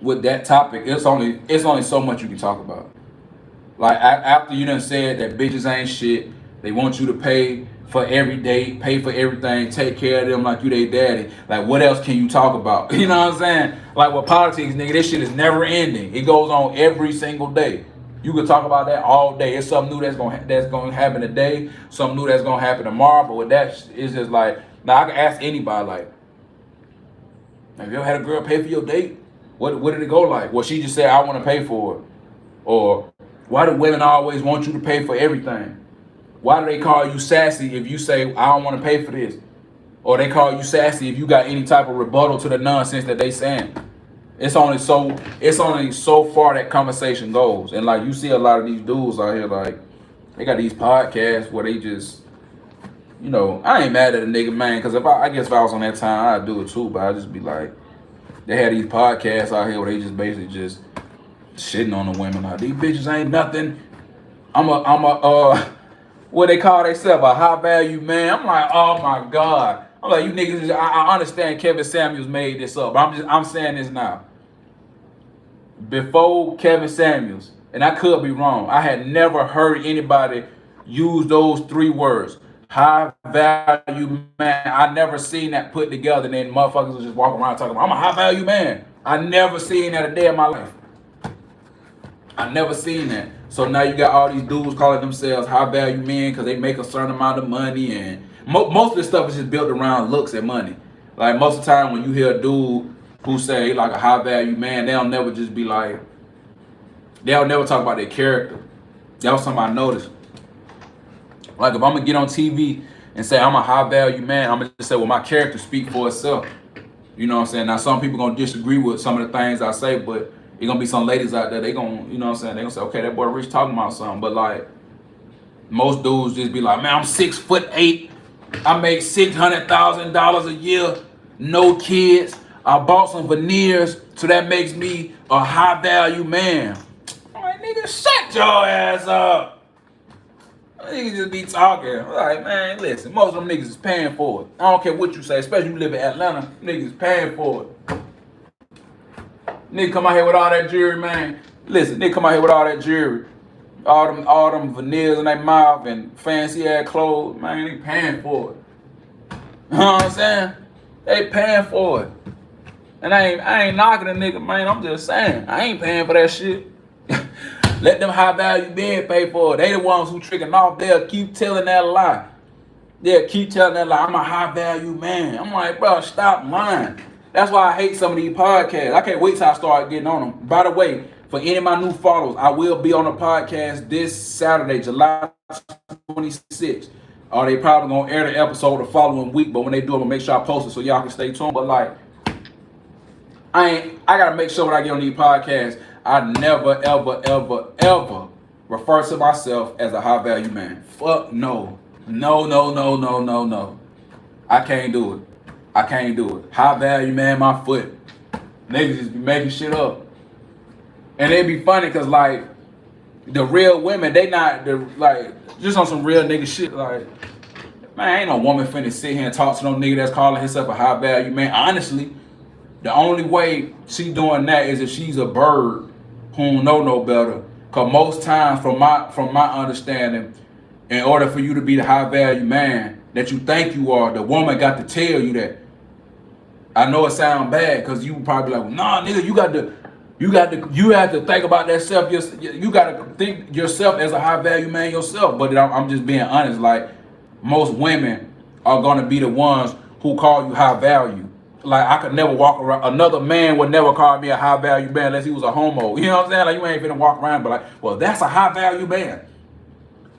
with that topic, it's only so much you can talk about. Like after you done said that bitches ain't shit, they want you to pay for every date, pay for everything, take care of them like you they daddy. Like what else can you talk about? You know what I'm saying? Like with politics, nigga, this shit is never ending. It goes on every single day. You could talk about that all day. It's something new that's gonna happen today, something new that's gonna happen tomorrow. But with that, it's just like, now I can ask anybody, like, have you ever had a girl pay for your date? What did it go like? Well, she just said, I want to pay for it. Or why do women always want you to pay for everything? Why do they call you sassy if you say, I don't want to pay for this? Or they call you sassy if you got any type of rebuttal to the nonsense that they saying. It's only so far that conversation goes. And like you see a lot of these dudes out here, like they got these podcasts where they just, you know, I ain't mad at a nigga, man, because I guess if I was on that time, I'd do it too, but I'd just be like, they had these podcasts out here where they just basically just shitting on the women. Like, these bitches ain't nothing. I'm a what they call themselves, a high value man. I'm like, oh my God. I'm like, you niggas, I understand Kevin Samuels made this up, but I'm saying this now. Before Kevin Samuels, and I could be wrong, I had never heard anybody use those 3 words. High value man. I never seen that put together, and then motherfuckers was just walking around talking about, I'm a high value man. I never seen that a day in my life. I never seen that. So now you got all these dudes calling themselves high value men because they make a certain amount of money, and most of this stuff is just built around looks and money. Like most of the time when you hear a dude who say like a high value man, they'll never just be like, they'll never talk about their character. That was something I noticed. Like if I'm gonna get on TV and say I'm a high value man, I'm gonna just say, well, my character speak for itself. You know what I'm saying? Now some people gonna disagree with some of the things I say, but it's gonna be some ladies out there, they gonna, you know what I'm saying, they gonna say, okay, that boy Rich talking about something. But like most dudes just be like, man, I'm 6'8", I make $600,000 a year, no kids, I bought some veneers, so that makes me a high value man. I'm like, nigga, shut your ass up. Niggas just be talking. Like, man, listen, most of them niggas is paying for it. I don't care what you say, especially if you live in Atlanta, niggas paying for it. Nigga come out here with all that jewelry, man. Listen, nigga come out here with all that jewelry. All them veneers in their mouth and fancy ass clothes, man, they paying for it. You know what I'm saying? They paying for it. And I ain't knocking a nigga, man. I'm just saying, I ain't paying for that shit. Let them high value men pay for it. They the ones who tricking off. They'll keep telling that lie. They'll keep telling that lie. I'm a high value man. I'm like, bro, stop lying. That's why I hate some of these podcasts. I can't wait till I start getting on them. By the way, for any of my new followers, I will be on a podcast this Saturday, July 26th. Or they probably gonna air the episode the following week, but when they do, I'm gonna make sure I post it so y'all can stay tuned. But like, I gotta make sure when I get on these podcasts, I never, ever, ever, ever refer to myself as a high value man. Fuck no. No, no, no, no, no, no. I can't do it. I can't do it. High value man, my foot. Niggas just be making shit up. And it be funny because like the real women, they not like just on some real nigga shit. Like, man, ain't no woman finna sit here and talk to no nigga that's calling himself a high value man. Honestly, the only way she doing that is if she's a bird who don't know no better. Cause most times, from my understanding, in order for you to be the high value man that you think you are, the woman got to tell you that. I know it sounds bad because you probably like, nah, nigga, you have to think about that self. You got to think yourself as a high value man yourself. But I'm just being honest. Like, most women are gonna be the ones who call you high value. Like, I could never walk around. Another man would never call me a high value man unless he was a homo. You know what I'm saying? Like, you ain't finna walk around but like, well, that's a high value man.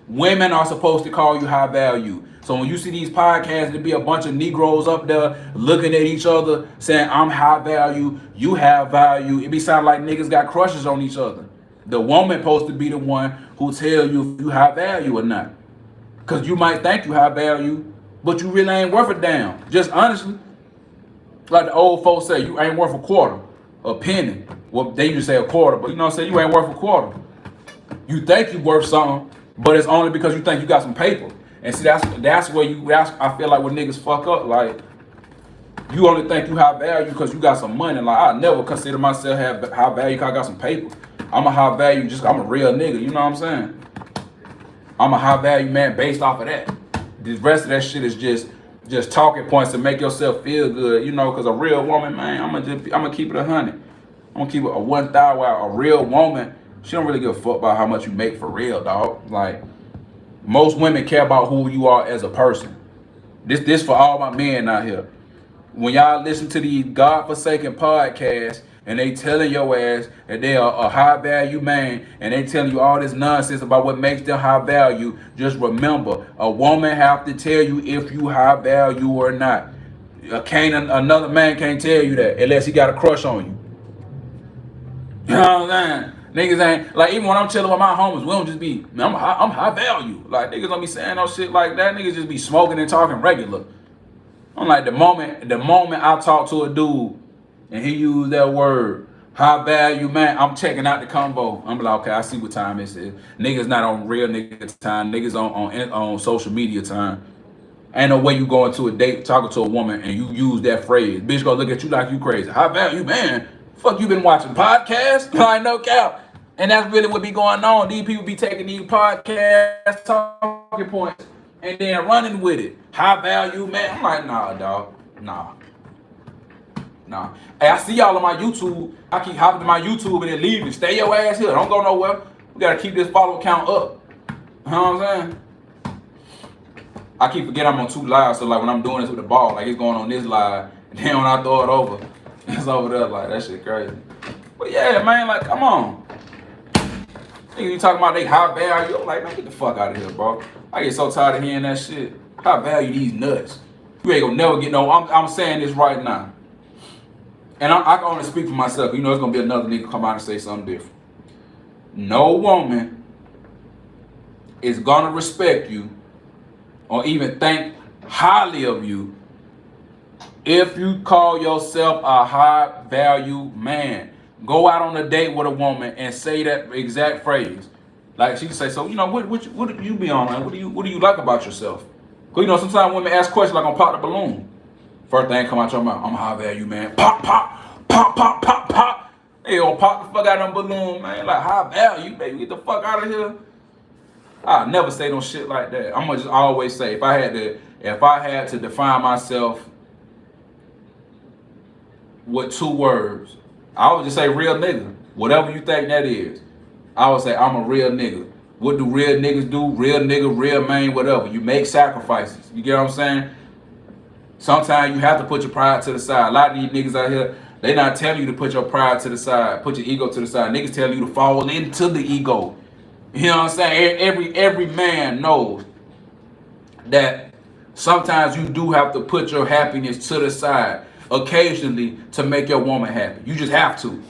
Women are supposed to call you high value. So when you see these podcasts, there be a bunch of Negroes up there looking at each other saying, I'm high value, you have value. It be sounding like niggas got crushes on each other. The woman supposed to be the one who tell you if you high value or not. Because you might think you high value, but you really ain't worth a damn. Just honestly. Like the old folks say, you ain't worth a quarter, a penny. Well, they used to say a quarter, but you know what I'm saying? You ain't worth a quarter. You think you worth something, but it's only because you think you got some paper. And see, that's where I feel like when niggas fuck up, like, you only think you high value because you got some money. Like, I never consider myself have high value because I got some paper. I'm a high value, I'm a real nigga, you know what I'm saying? I'm a high value man based off of that. The rest of that shit is just talking points to make yourself feel good, you know, because a real woman, man, I'm gonna keep it 100. I'm gonna keep it a 1,000. A real woman, she don't really give a fuck about how much you make for real, dog. Like, most women care about who you are as a person. This for all my men out here. When y'all listen to these godforsaken podcasts and they telling your ass that they are a high value man and they telling you all this nonsense about what makes them high value, just remember, a woman have to tell you if you high value or not. Another man can't tell you that unless he got a crush on you. You know what I'm saying? Niggas ain't, like, even when I'm chilling with my homies, we don't just be, man, I'm high value. Like, niggas don't be saying no shit like that. Niggas just be smoking and talking regular. I'm like, the moment I talk to a dude and he used that word, high value man, I'm checking out the combo. I'm like, okay, I see what time this is. Niggas not on real nigga time. Niggas on social media time. Ain't no way you going to a date talking to a woman and you use that phrase. Bitch gonna look at you like you crazy. High value man. Fuck, you been watching podcasts? Like, no cap. And that's really what be going on. These people be taking these podcast talking points and then running with it. High value, man. I'm like, nah, dog. Nah. Hey, I see y'all on my YouTube. I keep hopping to my YouTube and then leaving. Stay your ass here. Don't go nowhere. We gotta keep this follow count up. You know what I'm saying? I keep forgetting I'm on 2 lives. So like when I'm doing this with the ball, like it's going on this live. And then when I throw it over, it's over there. Like, that shit crazy. But yeah, man, like, come on. Niggas, you talking about they high value. I'm like, man, get the fuck out of here, bro. I get so tired of hearing that shit. High value these nuts. You ain't gonna never get no, I'm saying this right now. And I can only speak for myself. You know, it's gonna be another nigga come out and say something different. No woman is gonna respect you or even think highly of you if you call yourself a high value man. Go out on a date with a woman and say that exact phrase. Like she say, so you know, what do you be on, man? What do you like about yourself? Cause you know, sometimes women ask questions like on Pop the Balloon. First thing come out your mouth, I'm a high value man. Pop, pop, pop, pop, pop, pop. They gonna pop the fuck out of them balloon, man. Like high value, baby. Get the fuck out of here. I never say no shit like that. I'm gonna just always say if I had to define myself with 2 words, I would just say real nigga. Whatever you think that is. I would say I'm a real nigga. What do real niggas do? Real nigga, real man, whatever. You make sacrifices. You get what I'm saying? Sometimes you have to put your pride to the side. A lot of these niggas out here, they not telling you to put your pride to the side, put your ego to the side. Niggas telling you to fall into the ego. You know what I'm saying? Every man knows that sometimes you do have to put your happiness to the side occasionally to make your woman happy. You just have to.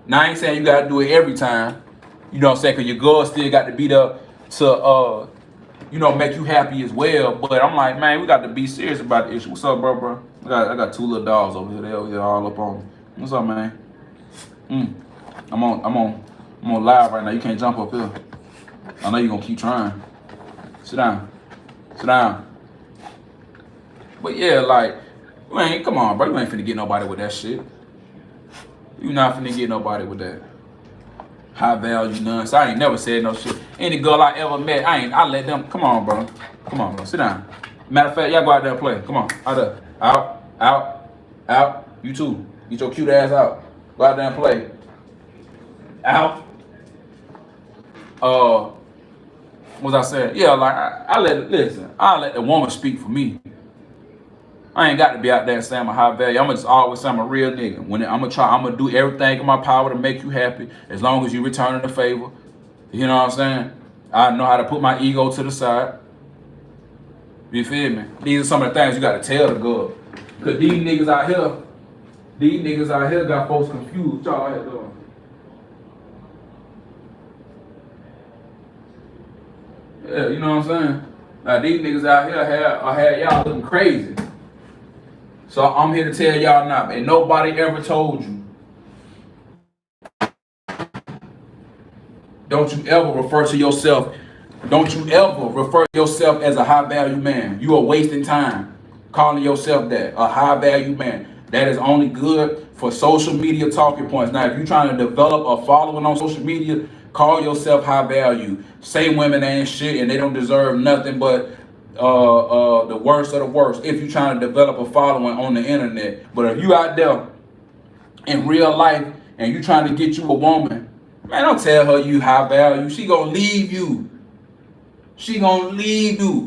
Now I ain't saying you gotta do it every time. You know what I'm saying? Cause your girl still got to be there to you know, make you happy as well. But I'm like, man, we got to be serious about the issue. What's up, bro? I got 2 little dogs over here. They over here all up on me. What's up, man? I'm on live right now. You can't jump up here. I know you're gonna keep trying. Sit down. But yeah, like, man, come on, bro. You ain't finna get nobody with that shit. You not finna get nobody with that. High value nonsense. I ain't never said no shit. Any girl I ever met, I let them. Come on, bro. Sit down. Matter of fact, y'all go out there and play. Come on, out there. Out. You too. Get your cute ass out. Go out there and play. Out. What was I saying? Yeah, like I let the woman speak for me. I ain't got to be out there saying I'm a high value. I'm gonna just always say I'm a real nigga. I'm gonna do everything in my power to make you happy, as long as you returning the favor. You know what I'm saying? I know how to put my ego to the side. You feel me? These are some of the things you gotta tell the girl. Cause these niggas out here got folks confused. What y'all out here doing? Yeah, you know what I'm saying? Like these niggas out here had y'all looking crazy. So I'm here to tell y'all now, man. Nobody ever told you. Don't you ever refer to yourself as a high value man. You are wasting time calling yourself that, a high value man. That is only good for social media talking points. Now, if you're trying to develop a following on social media, call yourself high value. Say women ain't shit and they don't deserve nothing but the worst of the worst if you're trying to develop a following on the internet. But if you out there in real life and you trying to get you a woman, man, don't tell her you high value. She gonna leave you.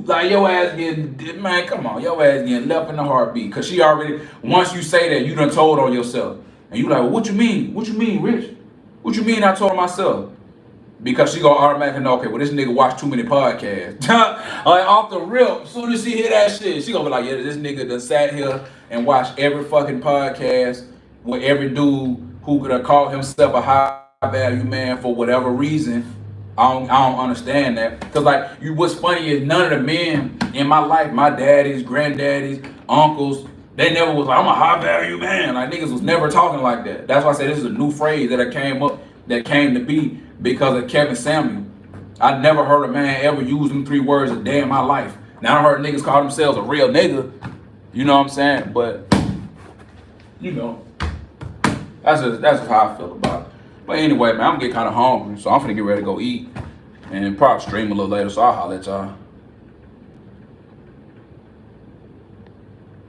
Like your ass getting, man, come on, your ass getting left in the heartbeat. Cause she already, once you say that, you done told on yourself. And you like, well, what you mean? What you mean, Rich? What you mean I told on myself? Because she gonna automatically know, okay, well, this nigga watch too many podcasts. Like off the rip, as soon as she hear that shit, she gonna be like, yeah, this nigga done sat here and watched every fucking podcast with every dude who could have called himself a high value man for whatever reason. I don't understand that. Cause like, what's funny is none of the men in my life, my daddies, granddaddies, uncles, they never was like, I'm a high value man. Like niggas was never talking like that. That's why I say this is a new phrase that came to be because of Kevin Samuel. I never heard a man ever use them 3 words a day in my life. Now I heard niggas call themselves a real nigga. You know what I'm saying? But you know, that's just how I feel about it. But anyway, man, I'm getting kind of hungry, so I'm finna get ready to go eat and probably stream a little later. So I'll holler at y'all.